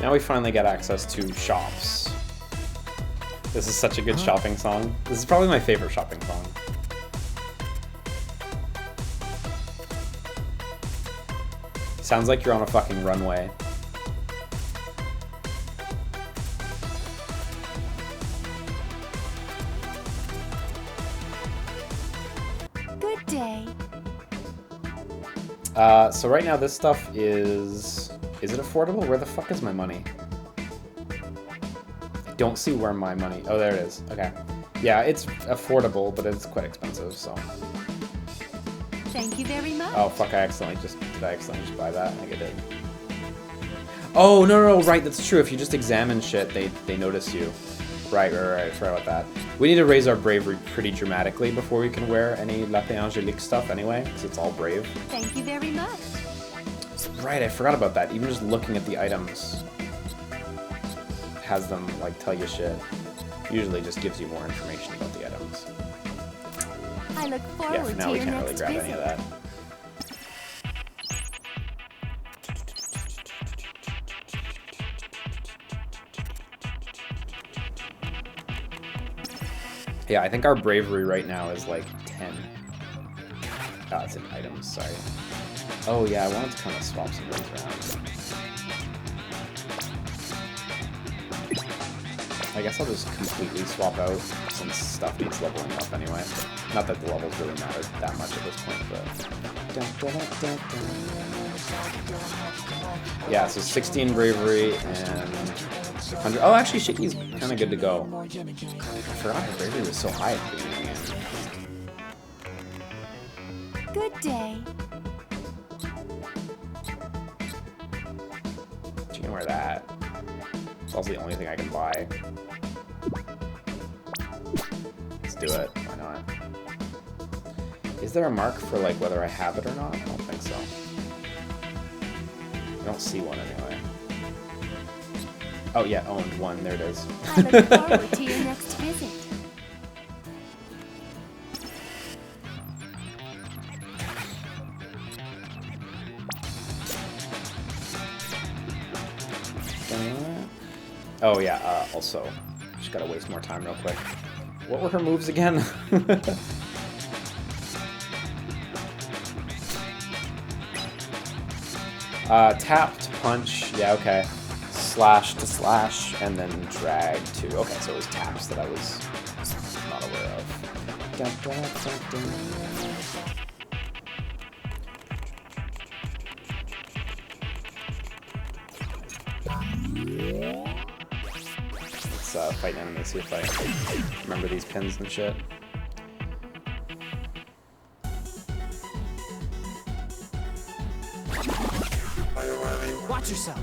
Now we finally get access to shops. This is such a good shopping song. This is probably my favorite shopping song. Sounds like you're on a fucking runway. Good day. So right now this stuff is it affordable? Where the fuck is my money? I don't see where my money... Oh, there it is. Okay. Yeah, it's affordable, but it's quite expensive, so... Thank you very much. Oh, fuck, did I accidentally just buy that? I think I did. Oh, no, right, that's true. If you just examine shit, they notice you. Right, I forgot about that. We need to raise our bravery pretty dramatically before we can wear any Latte Angelique stuff anyway, because it's all brave. Thank you very much. Right, I forgot about that. Even just looking at the items has them, like, tell you shit. Usually just gives you more information about the items. I look Yeah, forward for now to we your can't really next grab visit. any of that. Yeah, I think our bravery right now is like 10. Oh, it's in items, sorry. Oh yeah, I wanted to kind of swap some things around. I guess I'll just completely swap out since stuff needs leveling up anyway. Not that the levels really matter that much at this point, but... Yeah, so 16 bravery and 100... Oh, actually, Shicky's kind of good to go. I forgot her bravery was so high at the beginning of the game. Good day. She can wear that. It's also the only thing I can buy. Let's do it. Why not? Is there a mark for like whether I have it or not? I don't think so. I don't see one anyway. Oh yeah, owned one. There it is. I look forward to your next visit. Oh yeah, also, just gotta waste more time real quick. What were her moves again? Tap to punch, yeah, okay. Slash to slash, and then drag to... Okay, so it was taps that I was not aware of. Dun, dun, dun, dun. Let's fight enemies, see if I remember these pins and shit. Watch yourself.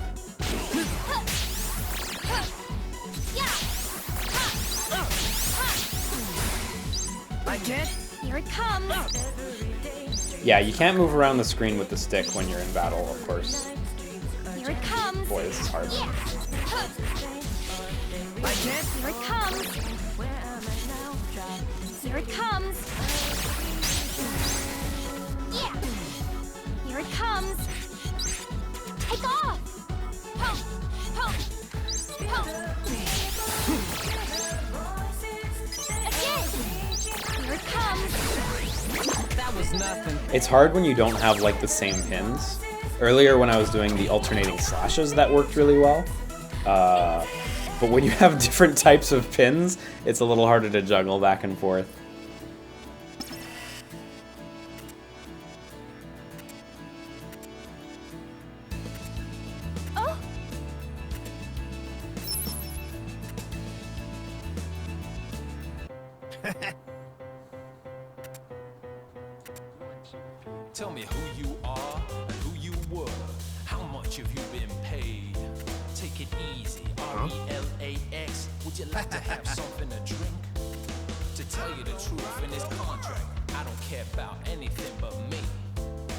I can't. Here it comes. Yeah, you can't move around the screen with the stick when you're in battle, of course. Here it comes. Boy, this is hard. Yeah. I can't. Here it comes. Here it comes. Yeah. Here it comes. Take off. Pump. Pump. Pump. Again. Here it comes. That was nothing. It's hard when you don't have like the same pins. Earlier when I was doing the alternating slashes, that worked really well. But when you have different types of pins, it's a little harder to juggle back and forth. Oh. Tell me who you are and who you were. How much have you been paid? Take it easy. RELAX. Would you like to have something to drink? To tell you the truth, in this contract, I don't care about anything but me.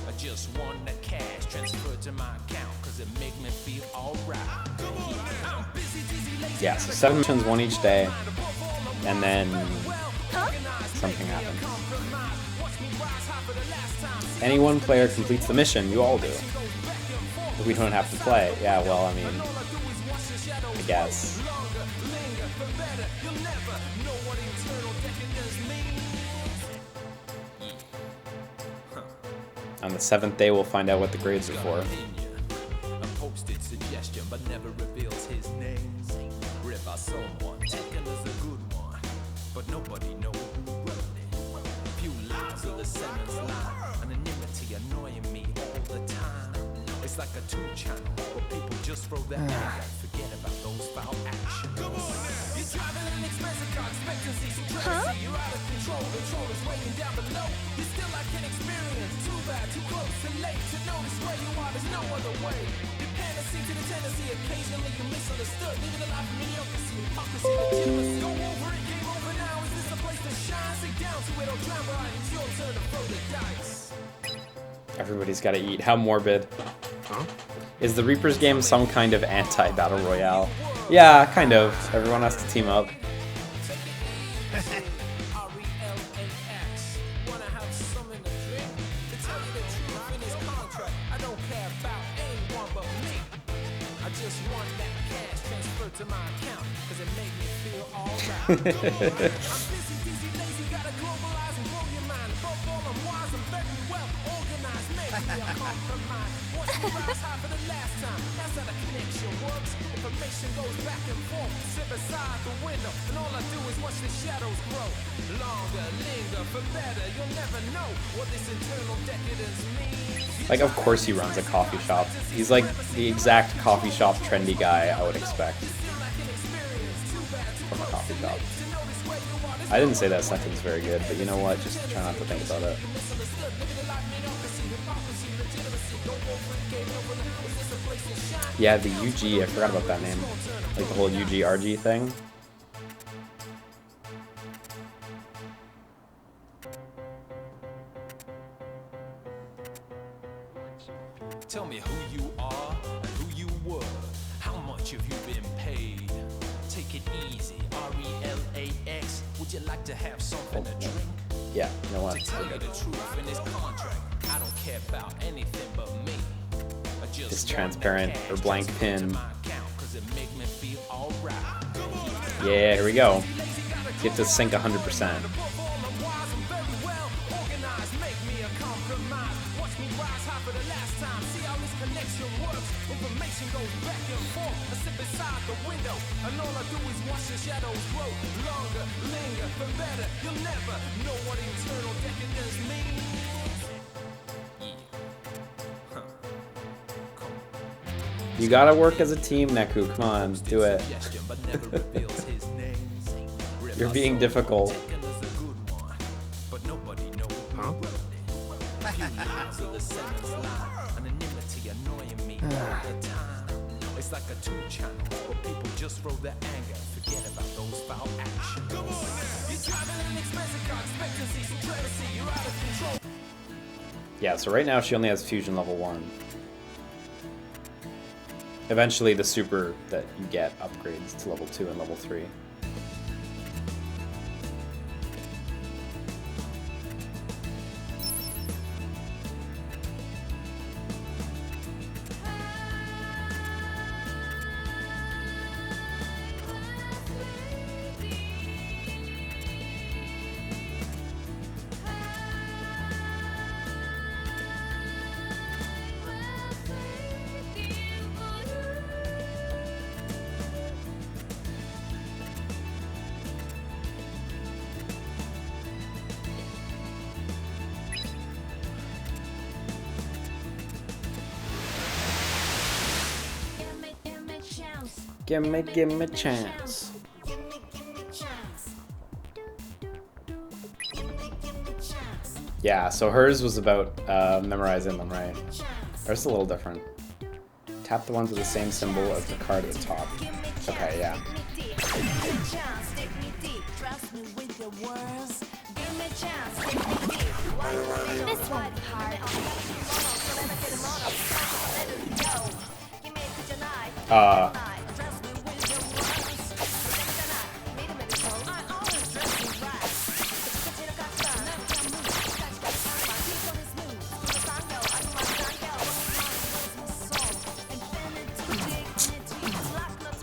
I just want that cash transferred to my account, cause it make me feel alright. I'm busy, dizzy, lazy. Yeah, so 7 missions, 1 each day, and then something happens. Any one player completes the mission, you all do. But we don't have to play. Yeah, well, I mean, I guess. On the 7th day, we'll find out what the grades are for. A posted suggestion, but never reveals his name. Read by someone, taken as a good one, but nobody knows who wrote it. Few lies of the sentence line, anonymity annoying me all the time. It's like a 2-channel, where people just throw their hand and forget about those foul actions. You're driving an expensive car, expectancy, some crazy. You're out of control, controllers waiting down below. You still lack an experience, too bad, too close, too late to notice where you are. There's no other way. Dependency to the tendency, occasionally you misunderstood. Living a life of mediocrity, hypocrisy, the jealousy. Go over it, game over now. Is this a place to shine? Sit down to it, or climb right. It's your turn to throw the dice. Everybody's gotta eat. How morbid. Is the Reaper's game some kind of anti-battle royale? Yeah, kind of. Everyone has to team up. RELAX. Wanna have something to drink? To tell you the truth, in this contract, I don't care about anyone but me. I just want that cash transferred to my account, cause it made me feel alright. I'm busy, for the last time. That's how the connection works. Information goes back and forth, sit beside the window, and all I do is watch the shadows grow. Longer, linger, for better. You'll never know what this internal decadence means. Like, of course he runs a coffee shop. He's like the exact coffee shop trendy guy I would expect from a coffee shop. I didn't say that sentence very good, but you know what? Just try not to think about it. Yeah, the UG, I forgot about that name. Like the whole UG-RG thing. Tell me who you are and who you were. How much have you been paid? Take it easy. RELAX. Would you like to have something to drink? Yeah, you know what? To tell you the truth in this contract, I don't care about anything but me. I just This want the transparent cash or blank just put to pin. my account, 'cause it make me feel alright. Yeah, here we go. Get to sync 100%. Above all, I'm wise and very well organized. Make me a compromise. Watch me rise high for the last time. See how this connection works. Information goes back and forth. I sit beside the window, and all I do is watch the shadows grow. Longer, linger, for better. You'll never know what internal decadence means. You gotta work as a team, Neku. Come on, do it. Suggestion, but never reveals his name. You're being difficult. Taken as a good one, but nobody knows who wrote it. Few lines of the sentence line, anonymity annoying me all the time. It's like a two-channel where people just throw their anger, forget about those foul actions. You're driving an expensive car, expectancy, supremacy, you're out of control. Yeah, so right now she only has Fusion level 1. Eventually the super that you get upgrades to level 2 and level 3. Give me a chance. Yeah, so hers was about memorizing them, right? Ours is a little different. Tap the ones with the same symbol as the card at the top. Okay, yeah. This one hard.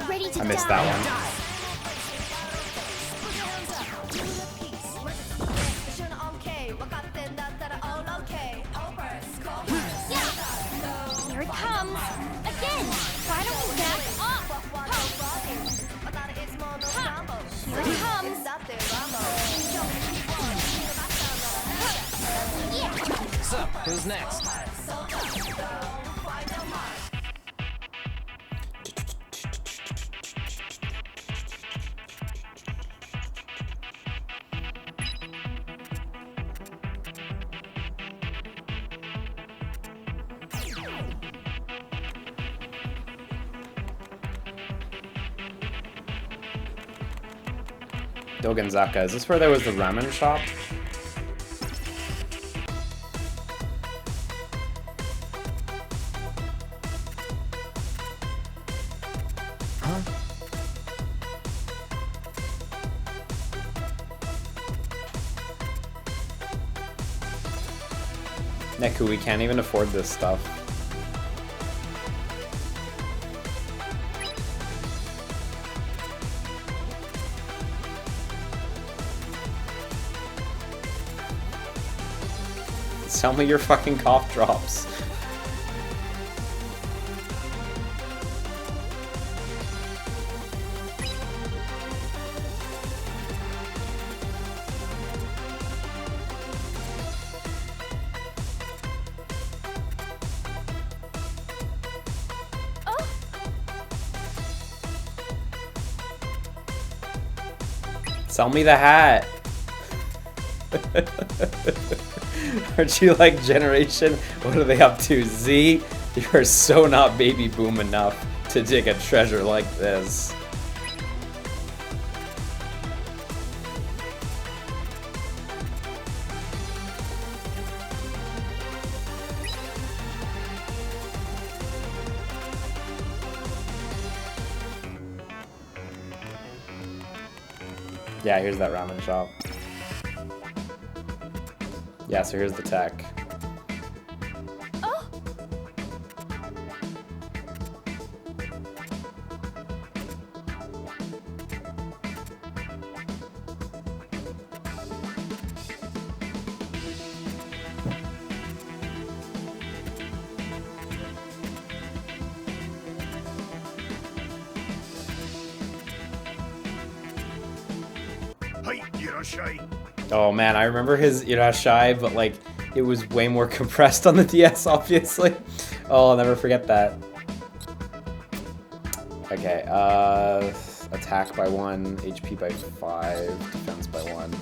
Ready to I missed die. that one. Here it comes! Again! Why don't we back off? Here it comes! Yeah! So, who's next? Dogenzaka. Is this where there was the ramen shop? Huh? Neku, we can't even afford this stuff. Sell me your fucking cough drops. Sell me the hat. Aren't you like generation? What are they up to? Z? You are so not baby boom enough to dig a treasure like this. Yeah, here's that ramen shop. Yeah, so here's the tech. Oh! Oh man, I remember his Irashai, but like it was way more compressed on the DS, obviously. Oh, I'll never forget that. Okay, attack by 1, HP by 5, defense by 1,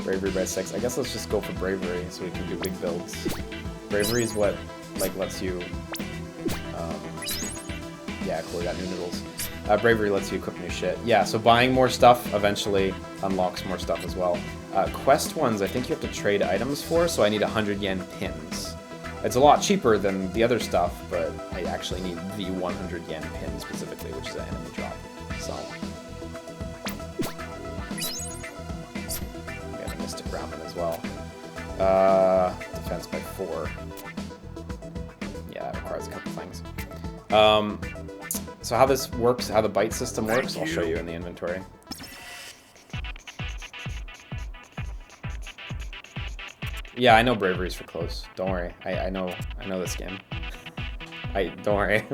bravery by 6. I guess let's just go for bravery so we can do big builds. Bravery is what like lets you yeah, cool, we got new noodles. Bravery lets you equip new shit. Yeah, so buying more stuff eventually unlocks more stuff as well. Quest ones, I think you have to trade items for, so I need 100 yen pins. It's a lot cheaper than the other stuff, but I actually need the 100 yen pin specifically, which is an enemy drop. So. We have a Mystic Ramen as well. Defense by 4. Yeah, it requires a couple things. So how this works, how the bite system works, I'll show you in the inventory. Yeah, I know bravery's for close. Don't worry. I know this game. Don't worry.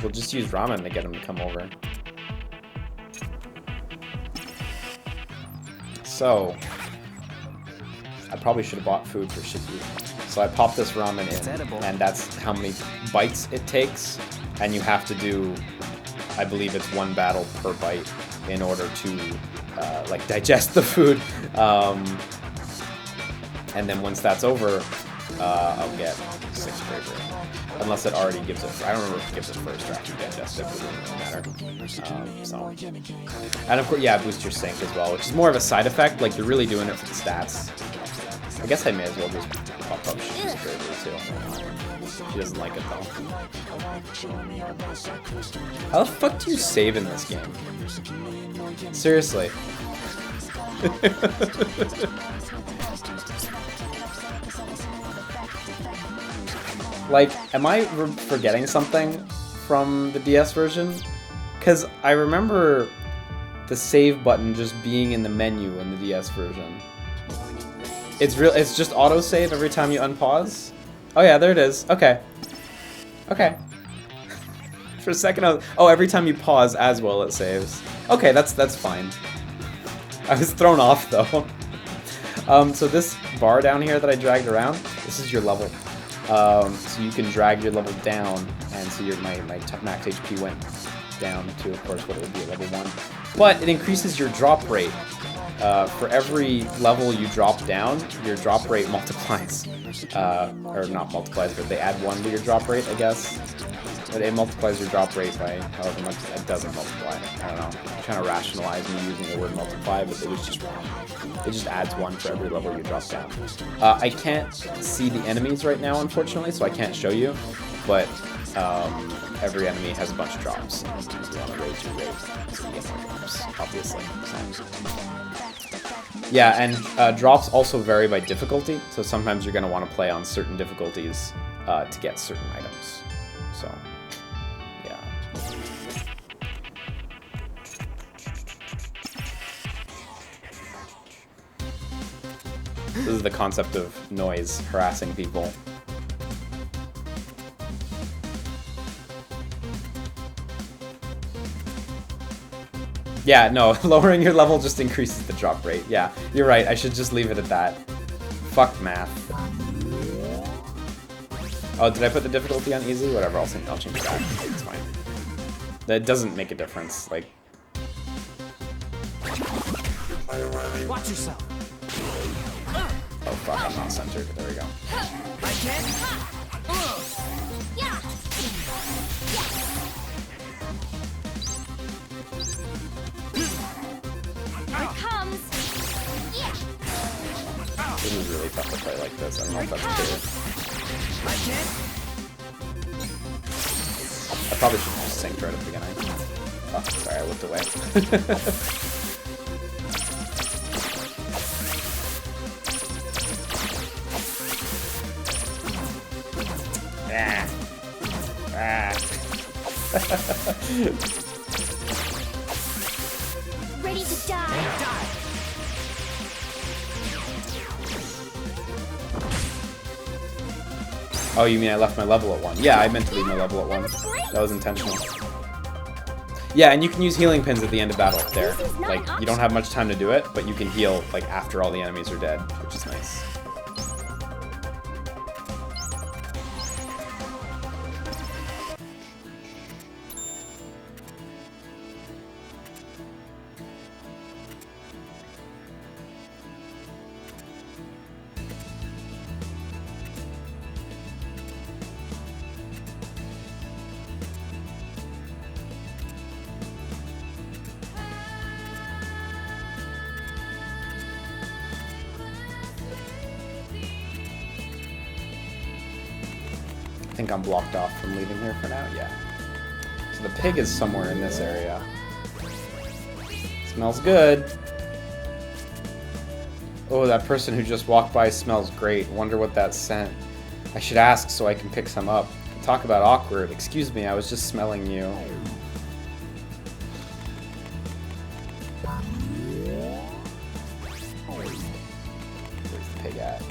We'll just use ramen to get him to come over. So, I probably should have bought food for Shiki. So I popped this ramen in, and that's how many bites it takes. And you have to do, I believe it's 1 battle per bite in order to like digest the food. And then once that's over, I'll get 6 bravery. Unless it already gives it, I don't remember if it gives it first or after you digest it, but it doesn't matter. And of course, yeah, boost your sync as well, which is more of a side effect, like you're really doing it for the stats. I guess I may as well just pop up Shiki's bravery too. She doesn't like it though. How the fuck do you save in this game? Seriously. Like, am I forgetting something from the DS version? Because I remember the save button just being in the menu in the DS version. It's just autosave every time you unpause? Oh yeah, there it is. Okay. Okay. For a second, every time you pause as well it saves. Okay, that's fine. I was thrown off though. So this bar down here that I dragged around, this is your level. So you can drag your level down, and so my max HP went down to, of course, what it would be at level 1. But it increases your drop rate. For every level you drop down, your drop rate multiplies. Or not multiplies, but they add 1 to your drop rate, I guess. But it multiplies your drop rate by however much. It doesn't multiply. I don't know. I'm trying to rationalize me using the word multiply, but it was just wrong. It just adds 1 for every level you drop down. I can't see the enemies right now, unfortunately, so I can't show you. But every enemy has a bunch of drops. And you want to raise your rate so you get more drops, obviously. So. Yeah, and drops also vary by difficulty. So sometimes you're going to want to play on certain difficulties to get certain items. So. This is the concept of noise harassing people. Yeah, no, lowering your level just increases the drop rate. Yeah, you're right. I should just leave it at that. Fuck math. Oh, did I put the difficulty on easy? Whatever, I'll change it back. It's fine. That doesn't make a difference. Like, Watch yourself. oh fuck, I'm not centered. There we go. I can't. Yeah. Here it comes. Yeah. This is really tough to play like this. I don't know if that's clear. I can't. I probably should have just synced right at the beginning. Oh, sorry, I looked away. Ah. Ah. Ready to die. Oh, you mean I left my level at 1? Yeah, I meant to leave my level at 1. That was intentional. Yeah, and you can use healing pins at the end of battle there. Like, you don't have much time to do it, but you can heal, like, after all the enemies are dead, which is nice. I think I'm blocked off from leaving here for now, yeah. So the pig is somewhere in this area. Smells good. Oh, that person who just walked by smells great. Wonder what that scent. I should ask so I can pick some up. Talk about awkward. Excuse me, I was just smelling you. Where's the pig at?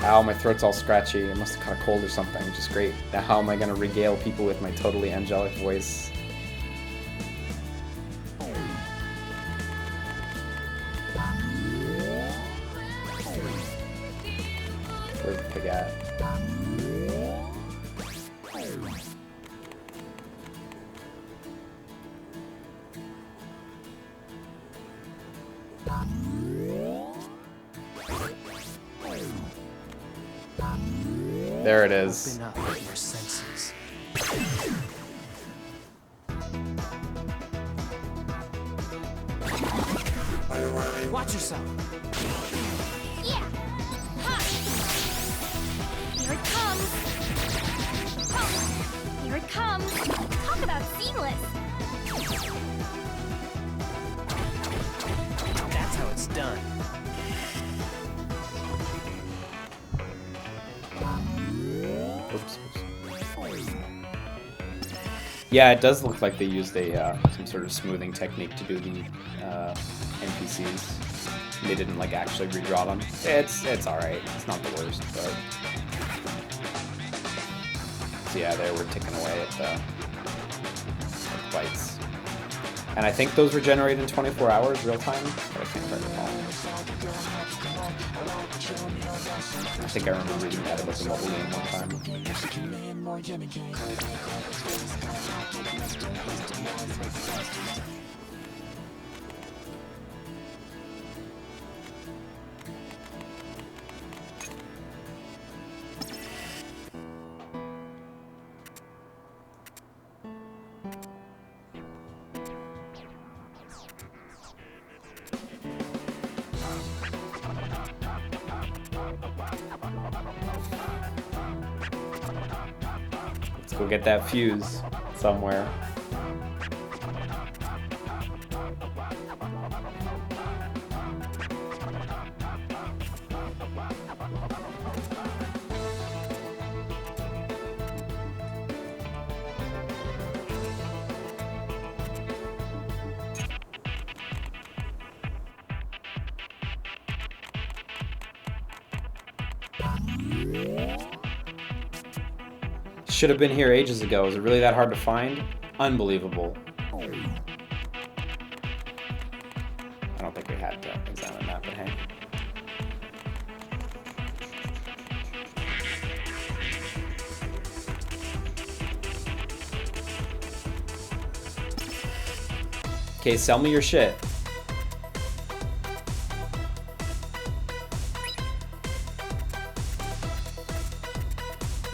Ow, my throat's all scratchy. I must have caught a cold or something, which is great. Now how am I going to regale people with my totally angelic voice? Where's the pig at? There it is. Open up your senses. Watch yourself. Yeah. Ha. Here it comes. Oh. Here it comes. Talk about seamless. That's how it's done. Oops. Yeah, it does look like they used a some sort of smoothing technique to do the NPCs. They didn't like actually redraw them. It's all right. It's not the worst, but so yeah, they were ticking away at the fights. And I think those were generated in 24 hours real time. But I can't quite recall. I think I remember reading that about the mobile game one time. Let's go get that fuse somewhere. Should have been here ages ago. Is it really that hard to find? Unbelievable. I don't think we had to examine that, but hey. Okay, sell me your shit.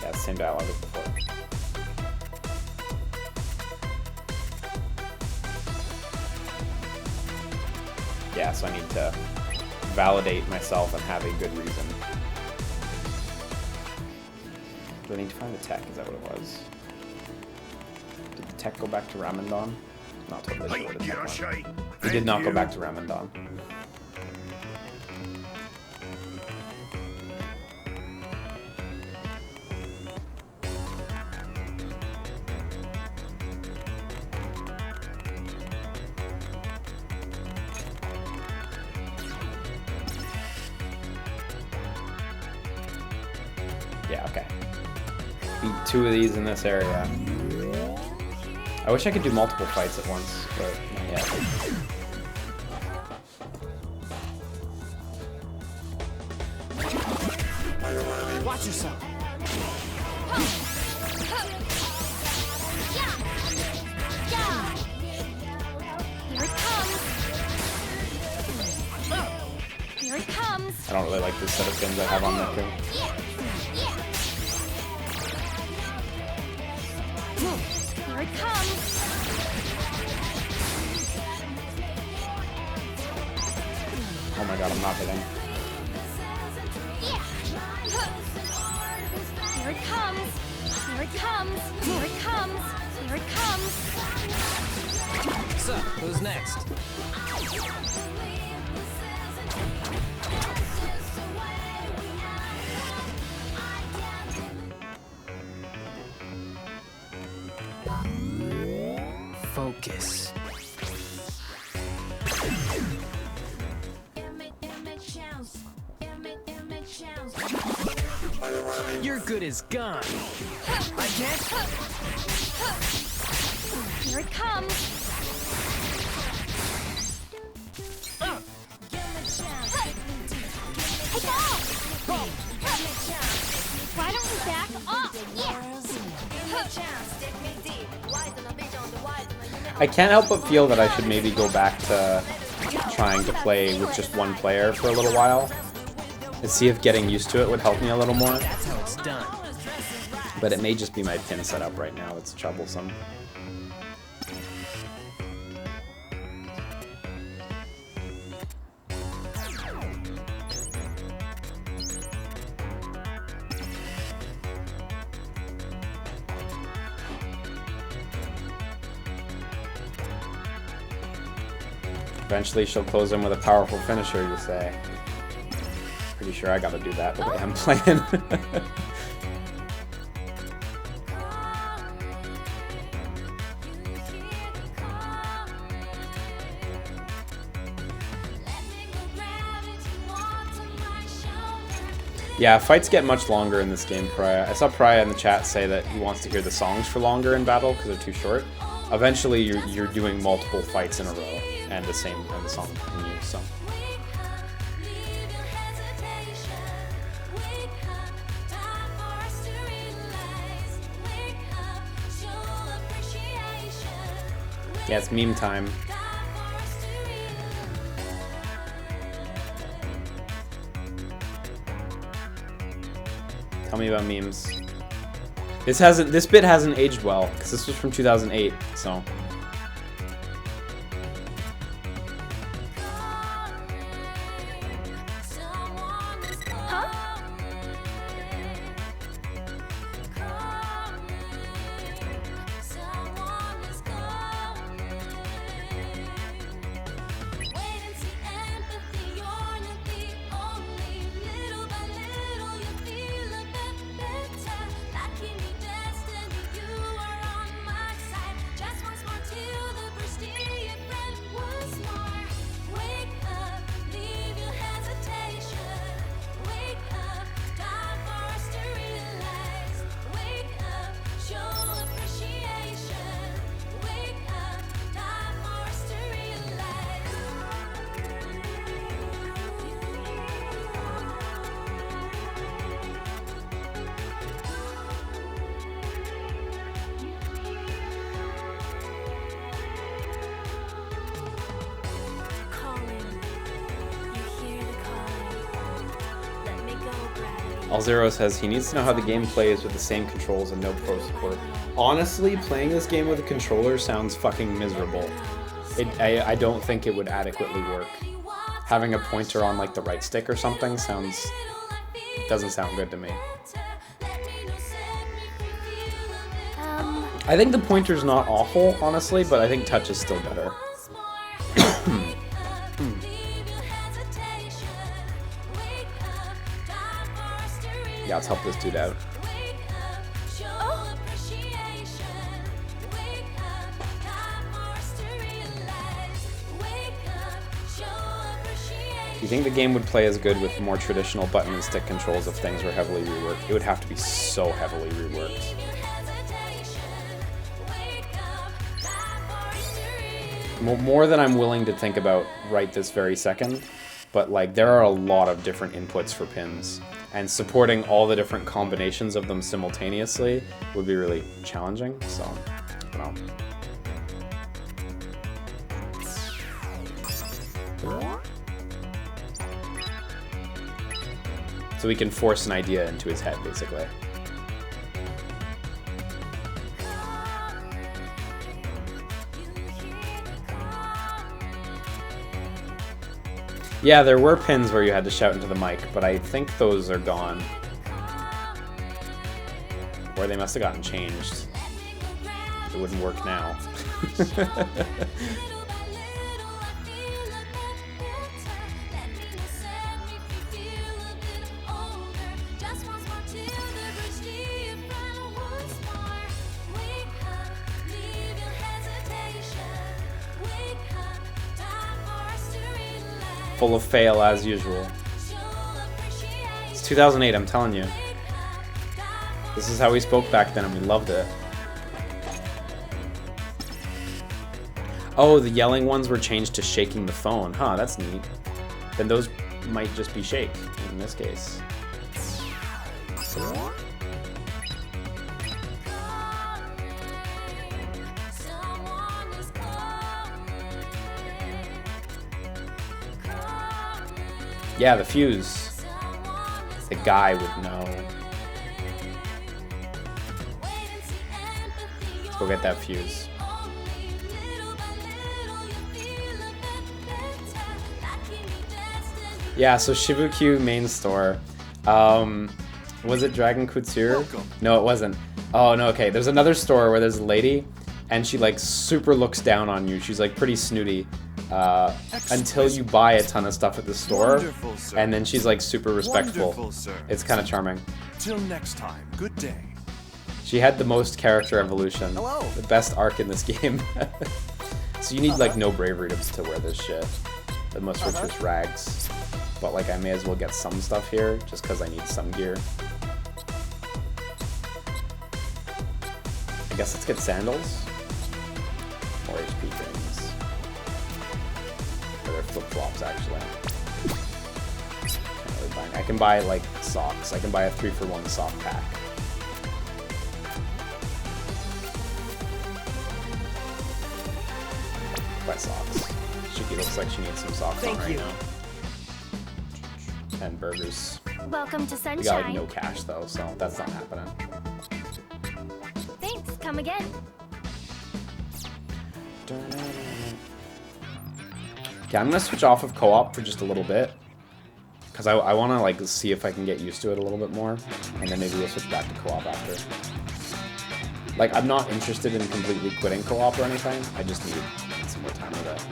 Yeah, same dialogue as before. Yeah, so I need to validate myself and have a good reason. Do I need to find the tech? Is that what it was? Did the tech go back to Ramadan? Not totally sure what the tech was. It did not go back to Ramadan. Yeah, okay. Beat 2 of these in this area. I wish I could do multiple fights at once, but not yet. Watch yourself. Here it comes. Here it comes. I don't really like this set of fins I have on there too. Here it comes. Oh my god, I'm not hitting. Here it comes. Here it comes. Here it comes. Here it comes. So, who's next? Focus. You're good as gone. I can't. Here it comes. Hey, go! Why don't we back off? I can't help but feel that I should maybe go back to trying to play with just one player for a little while and see if getting used to it would help me a little more. That's how it's done. But it may just be my pin setup right now that's troublesome. Eventually she'll close him with a powerful finisher, you say. Pretty sure I gotta do that the way I'm playing. Yeah, fights get much longer in this game, Pariah. I saw Pariah in the chat say that he wants to hear the songs for longer in battle because they're too short. Eventually, you're doing multiple fights in a row, and the song continues. So. Yeah, it's meme time. Tell me about memes. This bit hasn't aged well because this was from 2008, so. Alzero says he needs to know how the game plays with the same controls and no pro support. Honestly, playing this game with a controller sounds fucking miserable. I don't think it would adequately work. Having a pointer on like the right stick or something doesn't sound good to me. I think the pointer's not awful, honestly, but I think touch is still better. Yeah, let's help this dude out. Do you think the game would play as good with more traditional button and stick controls if things were heavily reworked? It would have to be so heavily reworked. More than I'm willing to think about right this very second, but like there are a lot of different inputs for pins, and supporting all the different combinations of them simultaneously would be really challenging, so, I don't know. So we can force an idea into his head, basically. Yeah, there were pins where you had to shout into the mic, but I think those are gone. Or they must have gotten changed. It wouldn't work now. Full of fail as usual. It's 2008, I'm telling you. This is how we spoke back then and we loved it. Oh, the yelling ones were changed to shaking the phone. Huh, that's neat. Then those might just be shake in this case. Yeah, the fuse. The guy would know. Let's go get that fuse. Yeah, so Shibuku main store. Was it Dragon Couture? No, it wasn't. Oh, no, okay. There's another store where there's a lady, and she, like, super looks down on you. She's, like, pretty snooty. Until you buy a ton of stuff at the store, and then she's like super respectful. It's kind of charming. Till next time, good day. She had the most character evolution. Hello. The best arc in this game. So you need like no bravery to wear this shit. The most richest rags. But like I may as well get some stuff here just because I need some gear. I guess let's get sandals. Or HP things. They're flip-flops actually. Can't really buy. I can buy like socks. I can buy a 3-for-1 sock pack. Buy socks. Shiki looks like she needs some socks on right now. And burgers. Welcome to Sunshine. We got like no cash though, so that's not happening. Thanks, come again. Yeah, I'm gonna switch off of co-op for just a little bit, because I want to like see if I can get used to it a little bit more, and then maybe we'll switch back to co-op after. Like, I'm not interested in completely quitting co-op or anything. I just need some more time with it.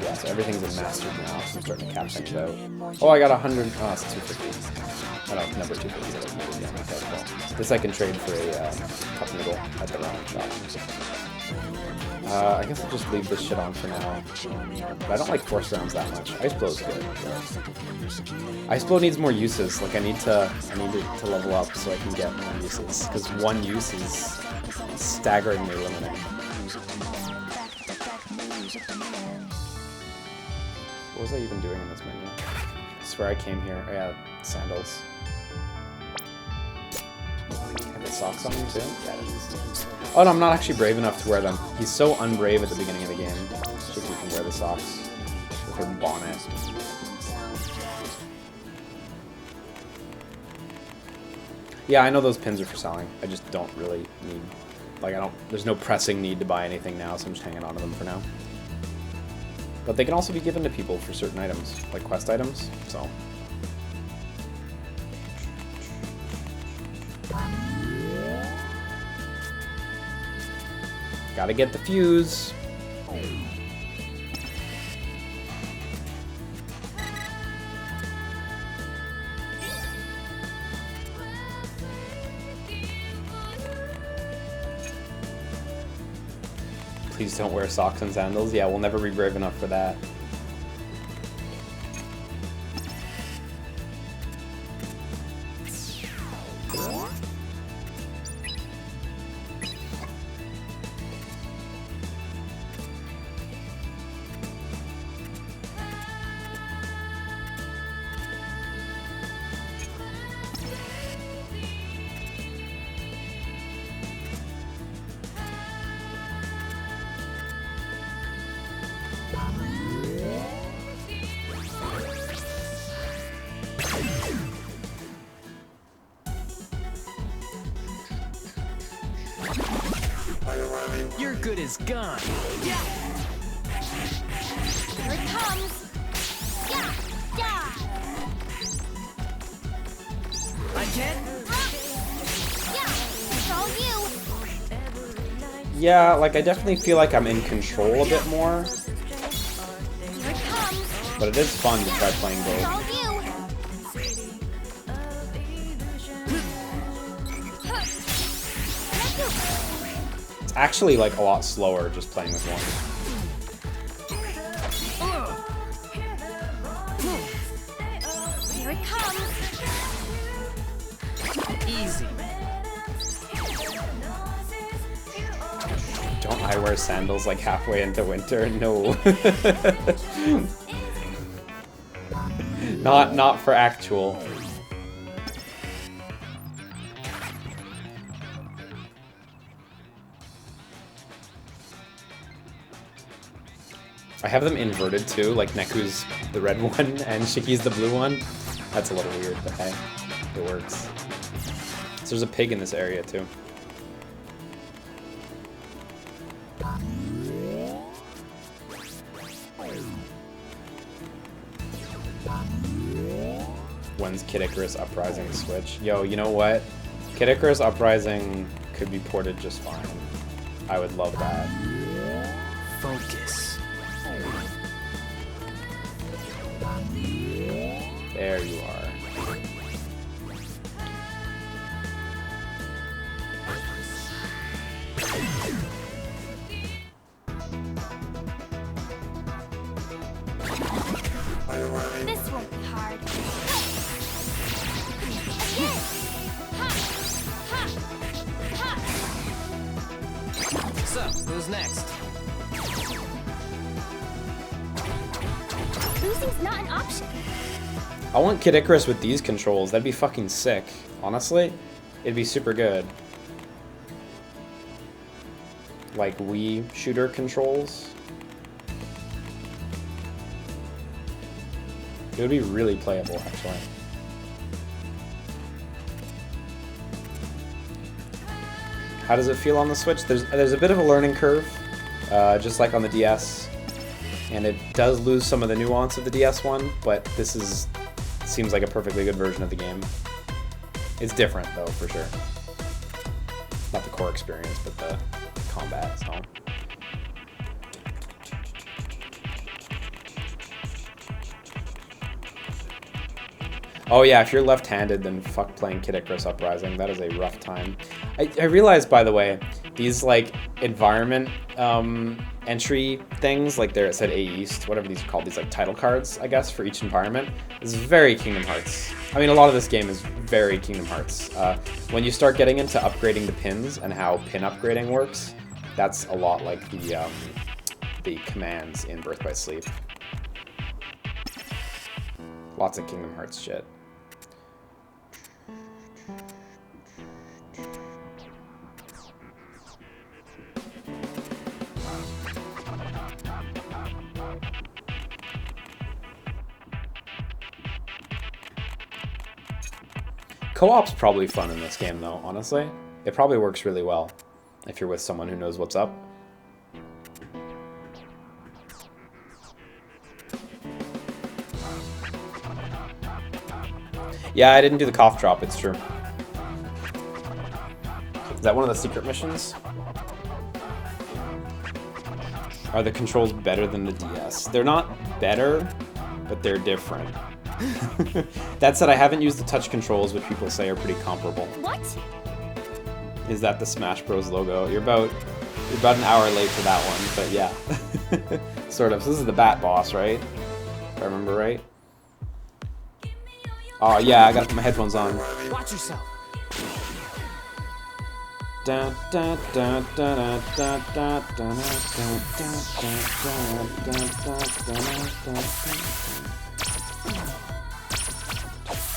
Yeah, so everything's in mastered now, so I'm starting to cap things out. Oh, I got 100. Oh, it's 250. Oh, no, number 250. Yeah, okay, cool. This I can trade for a cup noodle at the round shop. I guess I'll just leave this shit on for now. But I don't like force rounds that much. Ice Blow's good. Ice Blow needs more uses. Like I need to level up so I can get more uses. Because one use is staggeringly limiting. What was I even doing in this menu? I swear I came here. Oh yeah, sandals. I have a socks on him too? Yeah, it is. Oh no, I'm not actually brave enough to wear them. He's so unbrave at the beginning of the game. Shiki can wear the socks with her bonnet. Yeah, I know those pins are for selling. I just don't really need, like, there's no pressing need to buy anything now, so I'm just hanging on to them for now. But they can also be given to people for certain items, like quest items, so. Gotta get the fuse. Please don't wear socks and sandals. Yeah, we'll never be brave enough for that. You're good as gone. Here it comes. Yeah, yeah. I can. Yeah, it's all you. Yeah, like I definitely feel like I'm in control a bit more, Here it comes. but it is fun to try playing It's both. all you. It's actually like a lot slower just playing with one. Here it comes. Easy. Don't I wear sandals like halfway into winter? No. Not for actual. I have them inverted too, like Neku's the red one and Shiki's the blue one. That's a little weird, but hey, it works. So there's a pig in this area too. When's Kid Icarus Uprising Switch? Yo, you know what? Kid Icarus Uprising could be ported just fine. I would love that. Focus. There you are. This won't be hard. Again. Ha, ha, ha. So, who's next? Losing's not an option. I want Kid Icarus with these controls. That'd be fucking sick. Honestly, it'd be super good. Like Wii shooter controls. It would be really playable, actually. How does it feel on the Switch? There's a bit of a learning curve, just like on the DS, and it does lose some of the nuance of the DS one, but this seems like a perfectly good version of the game. It's different though, for sure. Not the core experience, but the combat. So. Oh yeah, if you're left-handed, then fuck playing Kid Icarus Uprising. That is a rough time. I realized, by the way, these like environment entry things, like there it said A East, whatever these are called, these like title cards, I guess, for each environment, is very Kingdom Hearts. I mean, a lot of this game is very Kingdom Hearts. When you start getting into upgrading the pins and how pin upgrading works, that's a lot like the commands in Birth by Sleep. Lots of Kingdom Hearts shit. Co-op's probably fun in this game, though, honestly. It probably works really well if you're with someone who knows what's up. Yeah, I didn't do the cough drop, it's true. Is that one of the secret missions? Are the controls better than the DS? They're not better, but they're different. That said, I haven't used the touch controls, which people say are pretty comparable. What? Is that the Smash Bros logo? You're about an hour late for that one, but yeah. Sort of. So this is the Bat boss, right? If I remember right. Oh yeah, I gotta put my headphones on. Watch yourself. Dun, dun, dun, dun, dun, dun, dun, dun, dun, dun, dun, dun. Yeah, okay.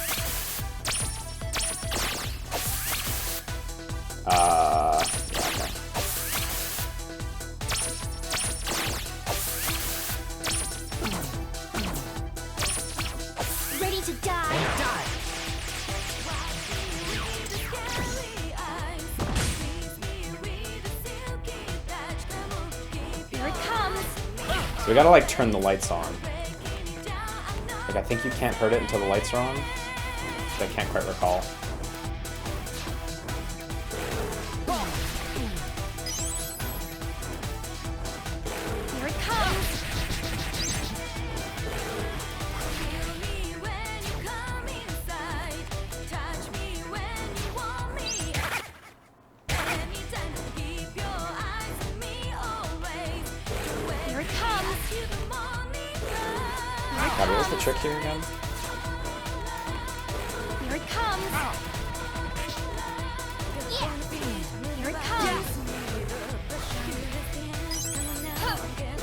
Ready to die? Here it comes. So we gotta like turn the lights on. Like I think you can't hurt it until the lights are on. But I can't quite recall. Here it comes. Here it comes. God, what was the trick here again? Here it comes. Yeah. Here it comes. Yeah. Again.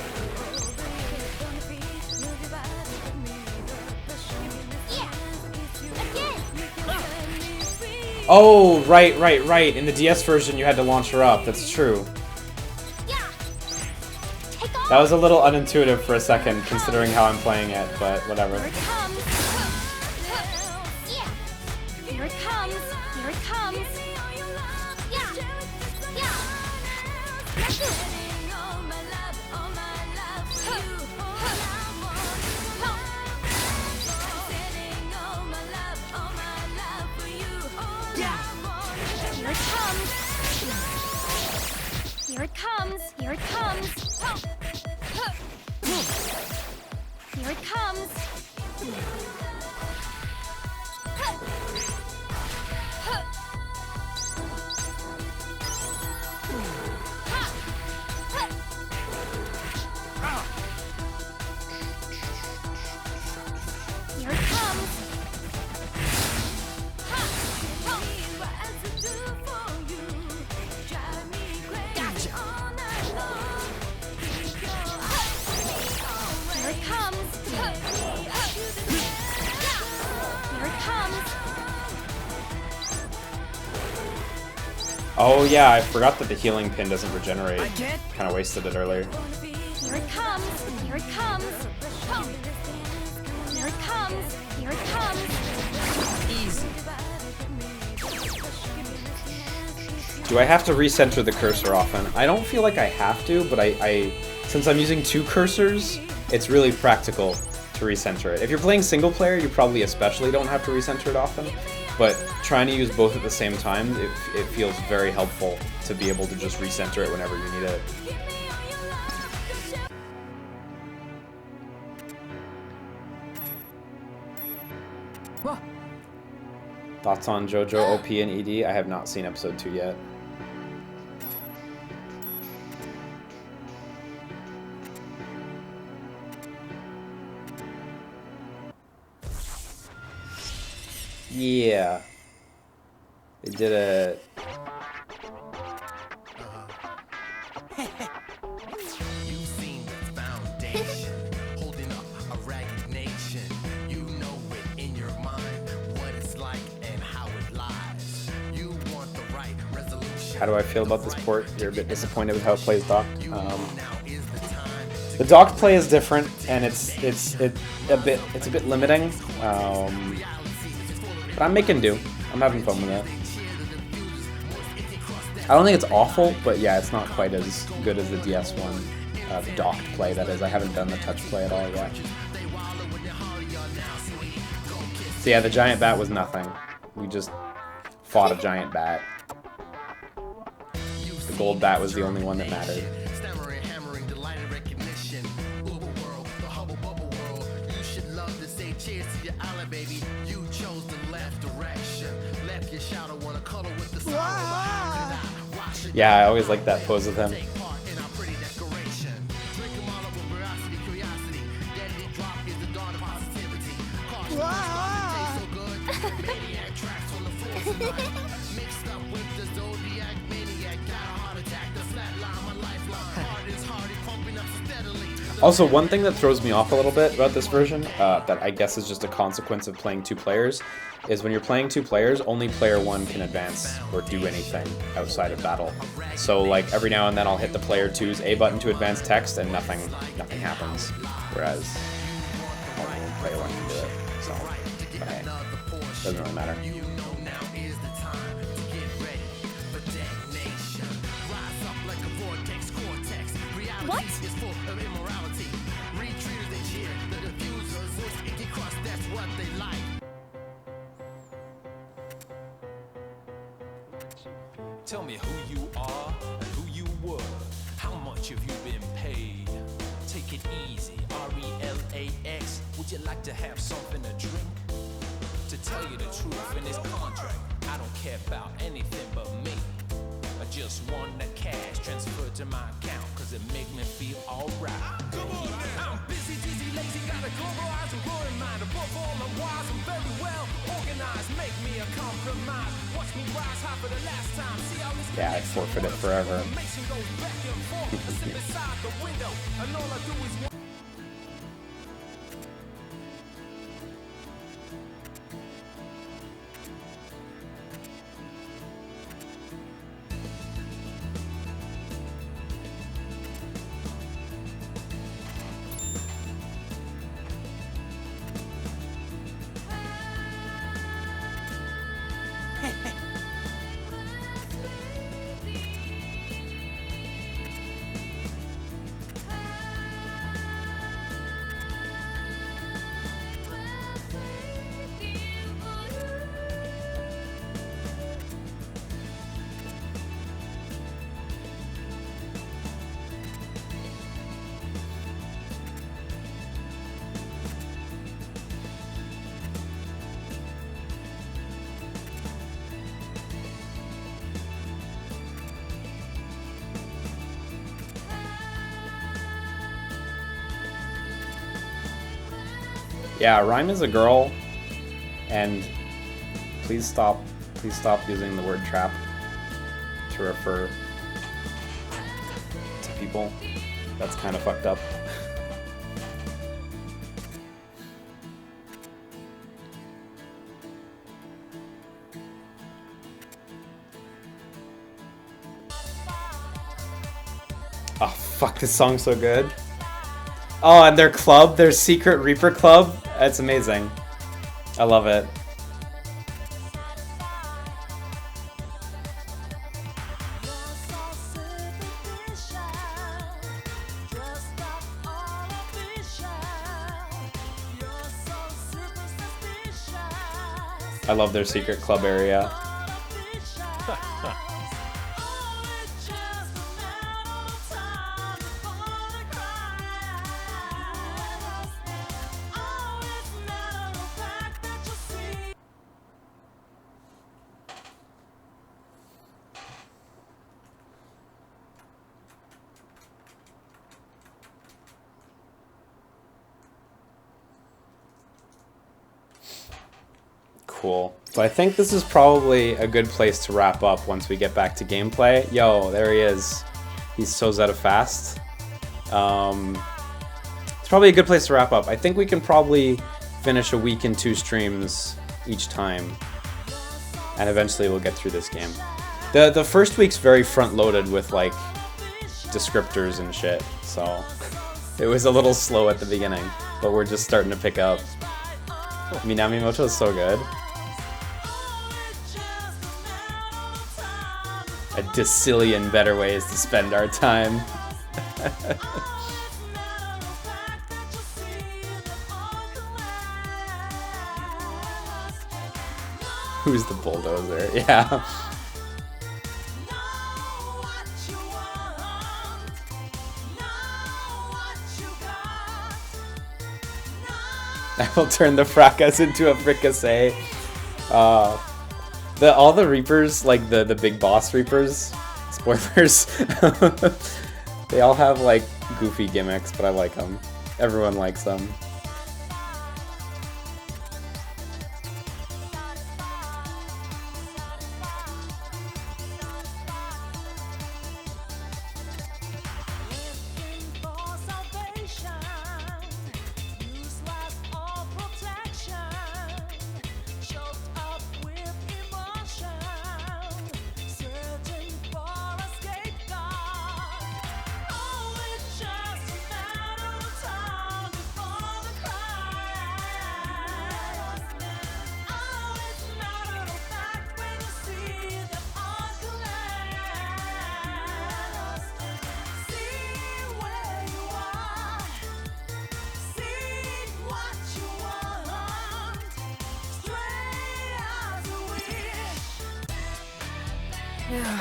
Oh, right. In the DS version, you had to launch her up. That's true. Yeah. Take off. That was a little unintuitive for a second, considering how I'm playing it, but whatever. Here it comes. Yeah. Here it comes. Here it comes. Yeah. Yeah. Let's do it. Here it comes. Here it comes. Here it comes. Here it comes. Here it comes. Gotcha. Here it comes. Here it comes. Oh yeah, I forgot that the healing pin doesn't regenerate. I can't. Kind of wasted it earlier. Here it comes. Here it comes. Here it comes. Here it comes. Easy. Do I have to recenter the cursor often? I don't feel like I have to, but I since I'm using two cursors, it's really practical to recenter it. If you're playing single player, you probably especially don't have to recenter it often, but trying to use both at the same time, it feels very helpful to be able to just recenter it whenever you need it. Whoa. Thoughts on JoJo, OP, and ED? I have not seen episode 2 yet. Yeah. They did a... You've seen the foundation, holding up a ragged nation. You know it in your mind, what it's like and how it lies. You want the right resolution. How do I feel about this port? You're a bit disappointed with how it plays docked. The docked play is different, and it's a bit limiting. But I'm making do. I'm having fun with it. I don't think it's awful, but yeah, it's not quite as good as the DS one, the docked play, that is. I haven't done the touch play at all yet. So yeah, the giant bat was nothing. We just fought a giant bat. The gold bat was the only one that mattered. Yeah, I always like that pose of him. Also, one thing that throws me off a little bit about this version, that I guess is just a consequence of playing two players, is when you're playing two players, only player one can advance or do anything outside of battle. So like every now and then I'll hit the player two's A button to advance text and nothing happens. Whereas only player one can do it. So, but hey, doesn't really matter. What? Tell me who you are and who you were. How much have you been paid? Take it easy, RELAX. Would you like to have something to drink? To tell you the truth, in this contract, I don't care about anything but me. I just want the cash transferred to my account, cause it make me feel alright. I'm busy, dizzy, lazy, got a globalized and growing mind. Above all, I'm wise, I'm very well organized. Make me a compromise. Watch me rise high for the last time. See how this Yeah, I forfeit it forever. information goes back and forth. I sit beside the window, and all I do is Yeah, Rhyme is a girl, and please stop using the word trap to refer to people. That's kind of fucked up. Oh fuck, this song's so good. Oh, and their club, their secret Reaper club, it's amazing. I love it. I love their secret club area. Cool. So I think this is probably a good place to wrap up once we get back to gameplay. Yo, there he is. He's so Zeta fast. It's probably a good place to wrap up. I think we can probably finish a week in 2 streams each time. And eventually we'll get through this game. The first week's very front-loaded with, like, descriptors and shit. So it was a little slow at the beginning. But we're just starting to pick up. Minamimoto is so good. A decillion better ways to spend our time. Who's the bulldozer? Yeah. I will turn the fracas into a fricassee. All the Reapers, like the big boss Reapers, spoilers, they all have like goofy gimmicks, but I like them. Everyone likes them.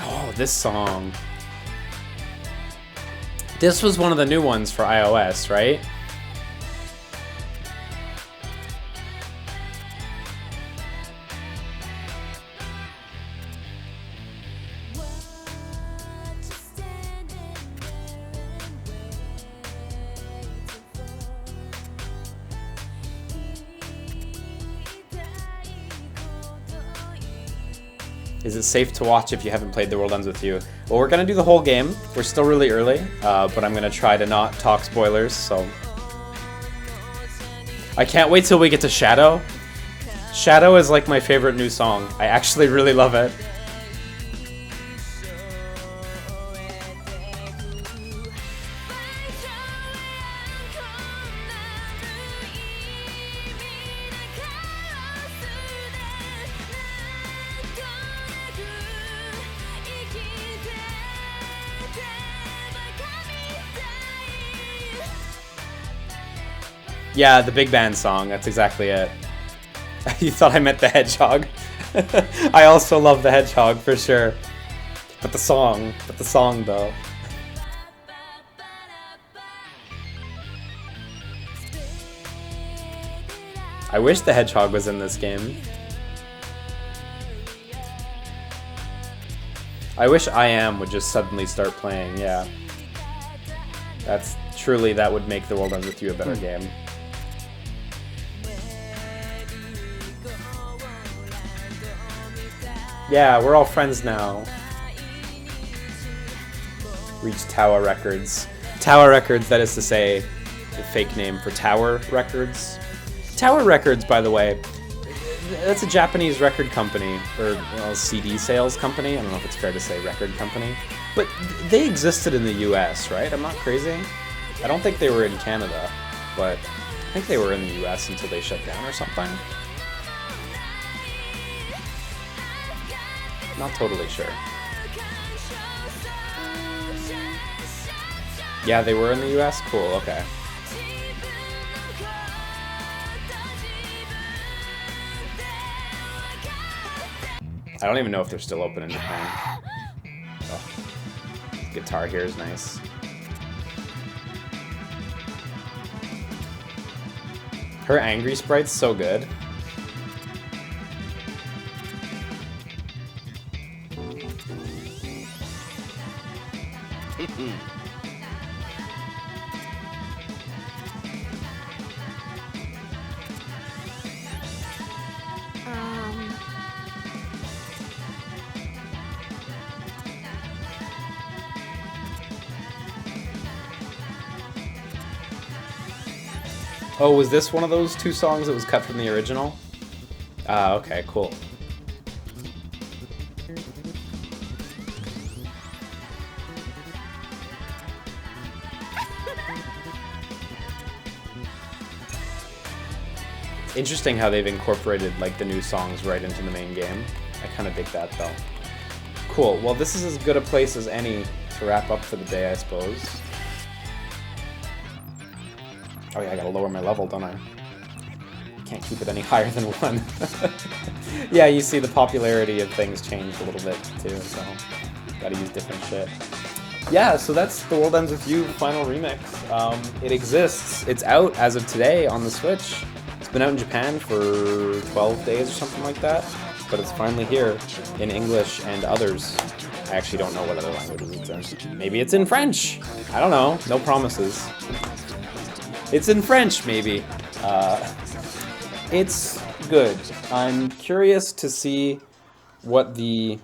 Oh, this song. This was one of the new ones for iOS, right? Is it safe to watch if you haven't played The World Ends With You? Well, we're gonna do the whole game. We're still really early, but I'm gonna try to not talk spoilers, so... I can't wait till we get to Shadow. Shadow is like my favorite new song. I actually really love it. Yeah, the big band song, that's exactly it. You thought I meant the hedgehog. I also love the hedgehog for sure. But the song though. I wish the hedgehog was in this game. I wish I Am would just suddenly start playing, yeah. That's truly, that would make The World Ends With You a better game. Yeah, we're all friends now. Reach Tower Records. Tower Records, that is to say, the fake name for Tower Records. Tower Records, by the way, that's a Japanese record company, or CD sales company. I don't know if it's fair to say record company. But they existed in the US, right? I'm not crazy. I don't think they were in Canada, but I think they were in the US until they shut down or something. Not totally sure. Yeah, they were in the US? Cool, okay. I don't even know if they're still open in Japan. Oh. Guitar here is nice. Her angry sprite's so good. Oh, was this one of those two songs that was cut from the original? Ah, okay, cool. Interesting how they've incorporated like the new songs right into the main game. I kind of dig that though. Cool. Well, this is as good a place as any to wrap up for the day, I suppose. Oh yeah, I gotta lower my level, don't I? Can't keep it any higher than 1. Yeah, you see the popularity of things changed a little bit too, so gotta use different shit. Yeah, so that's The World Ends With You Final Remix. It exists. It's out as of today on the Switch. It's been out in Japan for 12 days or something like that, but it's finally here in English and others. I actually don't know what other languages it's in. Maybe it's in French. I don't know. No promises. It's in French, maybe. It's good. I'm curious to see what the...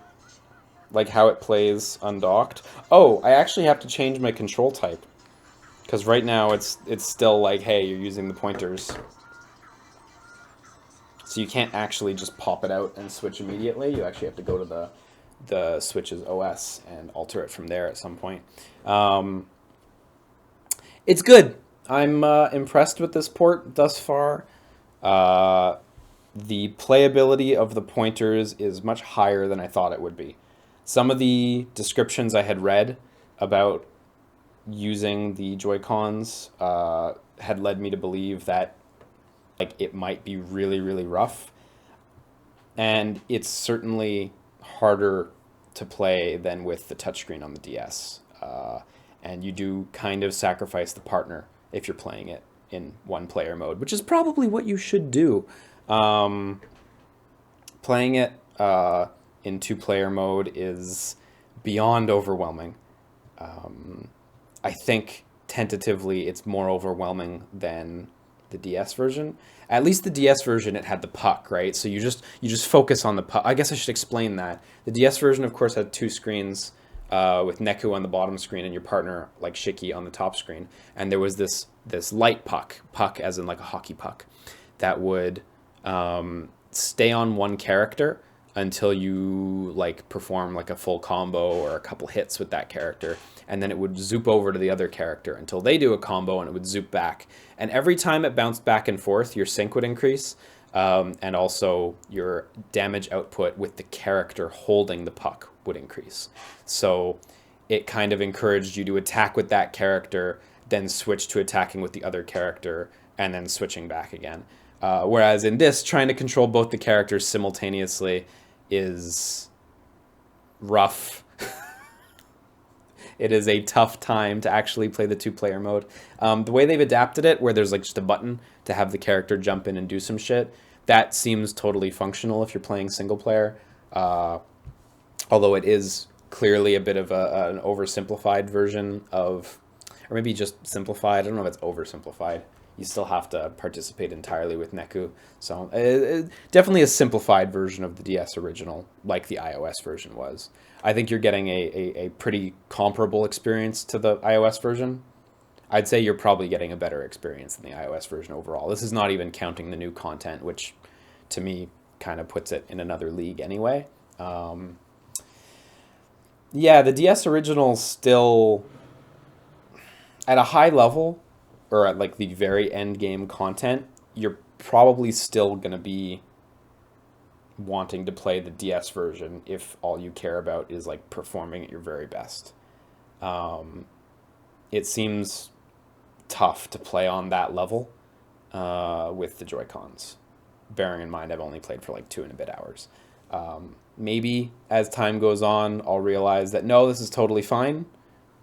like how it plays undocked. Oh, I actually have to change my control type. Because right now it's still like, hey, you're using the pointers. So you can't actually just pop it out and switch immediately. You actually have to go to the Switch's OS and alter it from there at some point. It's good. I'm impressed with this port thus far. The playability of the pointers is much higher than I thought it would be. Some of the descriptions I had read about using the Joy-Cons had led me to believe that like it might be really, really rough. And it's certainly harder to play than with the touchscreen on the DS. And you do kind of sacrifice the partner if you're playing it in one-player mode, which is probably what you should do. Playing it in two-player mode is beyond overwhelming. I think tentatively it's more overwhelming than the DS version. At least the DS version, it had the puck, right? So you just focus on the puck. I guess I should explain that. The DS version, of course, had two screens with Neku on the bottom screen and your partner, like Shiki, on the top screen. And there was this light puck as in like a hockey puck, that would stay on one character until you like perform like a full combo or a couple hits with that character, and then it would zoop over to the other character until they do a combo, and it would zoop back. And every time it bounced back and forth, your sync would increase, and also your damage output with the character holding the puck would increase. So it kind of encouraged you to attack with that character, then switch to attacking with the other character, and then switching back again. Whereas in this, trying to control both the characters simultaneously is rough. It is a tough time to actually play the two-player mode. The way they've adapted it, where there's like just a button to have the character jump in and do some shit, that seems totally functional if you're playing single player. Although it is clearly a bit of an oversimplified version of, or maybe just simplified. I don't know if it's oversimplified. You still have to participate entirely with Neku. So definitely a simplified version of the DS original, like the iOS version was. I think you're getting a pretty comparable experience to the iOS version. I'd say you're probably getting a better experience than the iOS version overall. This is not even counting the new content, which to me kind of puts it in another league anyway. Yeah, the DS original still, at a high level, or at like the very end game content, you're probably still going to be wanting to play the DS version if all you care about is like performing at your very best. It seems tough to play on that level with the Joy-Cons, bearing in mind I've only played for like 2 and a bit hours. Maybe as time goes on, I'll realize that no, this is totally fine.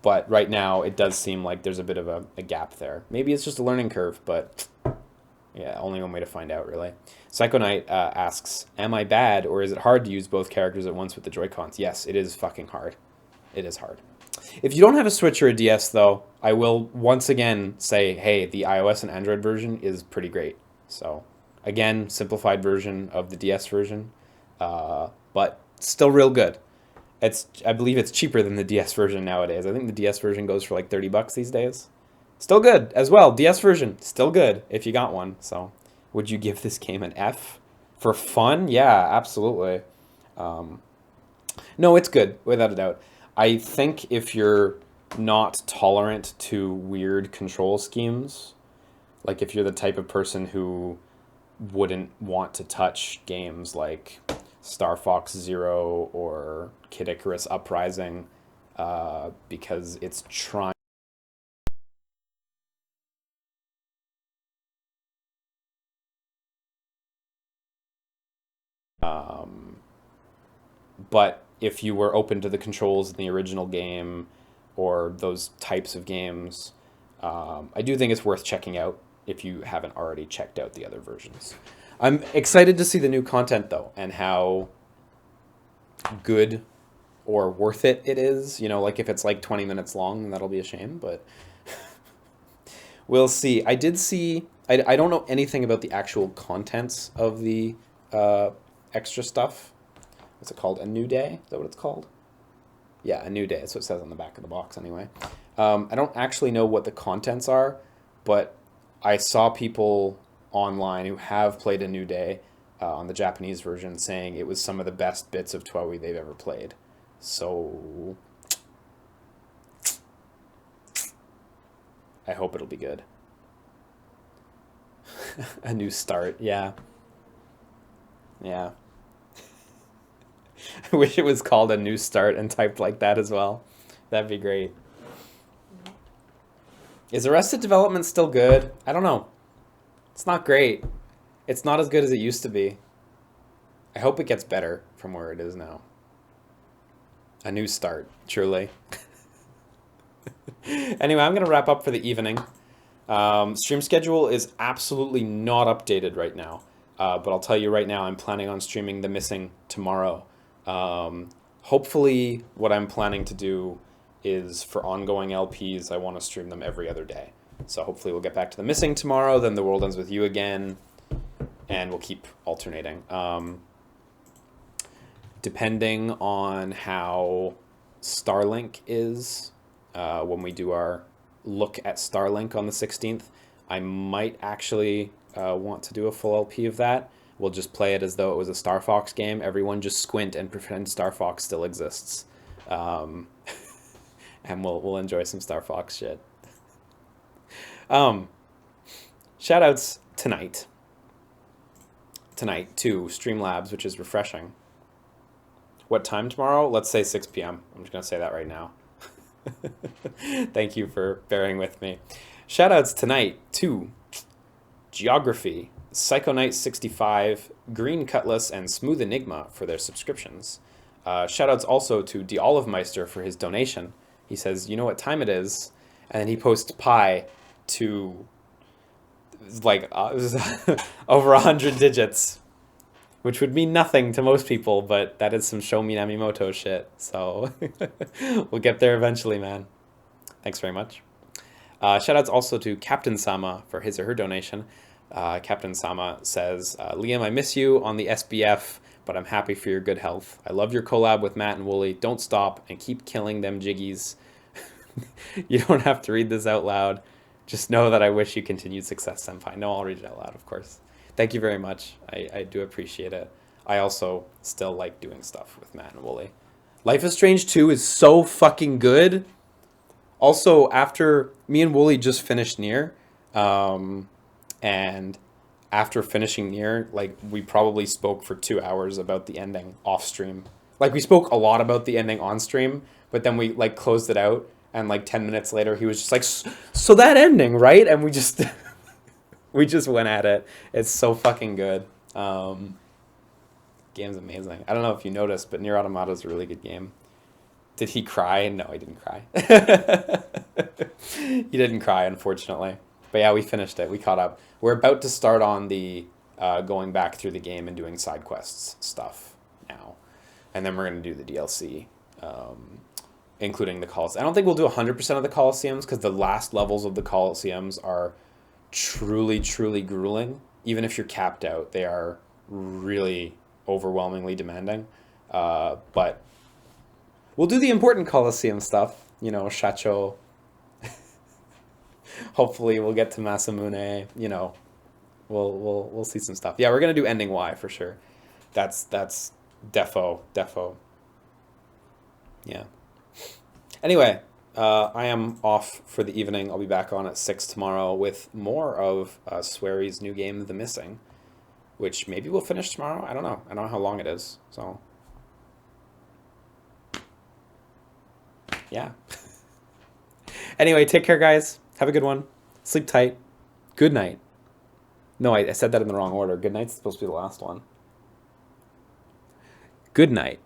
But right now, it does seem like there's a bit of a gap there. Maybe it's just a learning curve, but yeah, only one way to find out, really. Psycho Knight asks, am I bad, or is it hard to use both characters at once with the Joy-Cons? Yes, it is fucking hard. It is hard. If you don't have a Switch or a DS, though, I will once again say, hey, the iOS and Android version is pretty great. So, again, simplified version of the DS version, but still real good. I believe it's cheaper than the DS version nowadays. I think the DS version goes for like $30 these days. Still good as well. DS version, still good if you got one. So, would you give this game an F? For fun? Yeah, absolutely. No, it's good, without a doubt. I think if you're not tolerant to weird control schemes, like if you're the type of person who wouldn't want to touch games like Star Fox Zero or Kid Icarus Uprising because it's trying. But if you were open to the controls in the original game or those types of games, I do think it's worth checking out if you haven't already checked out the other versions. I'm excited to see the new content, though, and how good or worth it is. You know, like if it's like 20 minutes long, then that'll be a shame, but we'll see. I did see, I don't know anything about the actual contents of the extra stuff. What's it called? A New Day? Is that what it's called? Yeah, A New Day. That's what it says on the back of the box anyway. I don't actually know what the contents are, but I saw people online who have played A New Day on the Japanese version saying it was some of the best bits of TOEI they've ever played. So I hope it'll be good. A new start, yeah. Yeah. I wish it was called A New Start and typed like that as well. That'd be great. Is Arrested Development still good? I don't know. It's not great. It's not as good as it used to be. I hope it gets better from where it is now. A new start, truly. Anyway, I'm going to wrap up for the evening. Stream schedule is absolutely not updated right now. But I'll tell you right now, I'm planning on streaming The Missing tomorrow. Hopefully, what I'm planning to do is for ongoing LPs, I want to stream them every other day. So hopefully we'll get back to The Missing tomorrow, then The World Ends With You again, and we'll keep alternating. Depending on how Starlink is, when we do our look at Starlink on the 16th, I might actually want to do a full LP of that. We'll just play it as though it was a Star Fox game. Everyone just squint and pretend Star Fox still exists. And we'll enjoy some Star Fox shit. Shoutouts tonight to Streamlabs, which is refreshing. What time tomorrow? Let's say 6 p.m. I'm just going to say that right now. Thank you for bearing with me. Shoutouts tonight to Geography, Psychonite65, Green Cutlass, and Smooth Enigma for their subscriptions. Shoutouts also to D'Olivemeister for his donation. He says, you know what time it is? And then he posts pi to like over 100 digits, which would mean nothing to most people, but that is some Show Me Namimoto shit. So we'll get there eventually, man. Thanks very much. Shoutouts also to Captain Sama for his or her donation. Captain Sama says, Liam, I miss you on the SBF, but I'm happy for your good health. I love your collab with Matt and Wooly. Don't stop and keep killing them jiggies. You don't have to read this out loud. Just know that I wish you continued success, Senpai. No, I'll read it out loud, of course. Thank you very much. I do appreciate it. I also still like doing stuff with Matt and Wooly. Life is Strange 2 is so fucking good. Also, after me and Wooly just finished Nier, and after finishing Nier, like, we probably spoke for 2 hours about the ending off stream. Like, we spoke a lot about the ending on stream, but then we, like, closed it out, and, like, 10 minutes later, he was just like, so that ending, right? And we just, we just went at it. It's so fucking good. Game's amazing. I don't know if you noticed, but Nier Automata is a really good game. Did he cry? No, he didn't cry. He didn't cry, unfortunately. But yeah, we finished it. We caught up. We're about to start on the going back through the game and doing side quests stuff now. And then we're going to do the DLC, including the Colosseum. I don't think we'll do 100% of the Colosseums because the last levels of the Colosseums are truly, truly grueling. Even if you're capped out, they are really overwhelmingly demanding. But we'll do the important Colosseum stuff, you know, Shacho. Hopefully we'll get to Masamune, you know. We'll see some stuff. Yeah, we're going to do Ending Y for sure. That's defo. Yeah. Anyway, I am off for the evening. I'll be back on at 6 tomorrow with more of Swery's new game, The Missing, which maybe we'll finish tomorrow. I don't know how long it is. So Yeah. Anyway, take care, guys. Have a good one. Sleep tight. Good night. No, I said that in the wrong order. Good night's supposed to be the last one. Good night.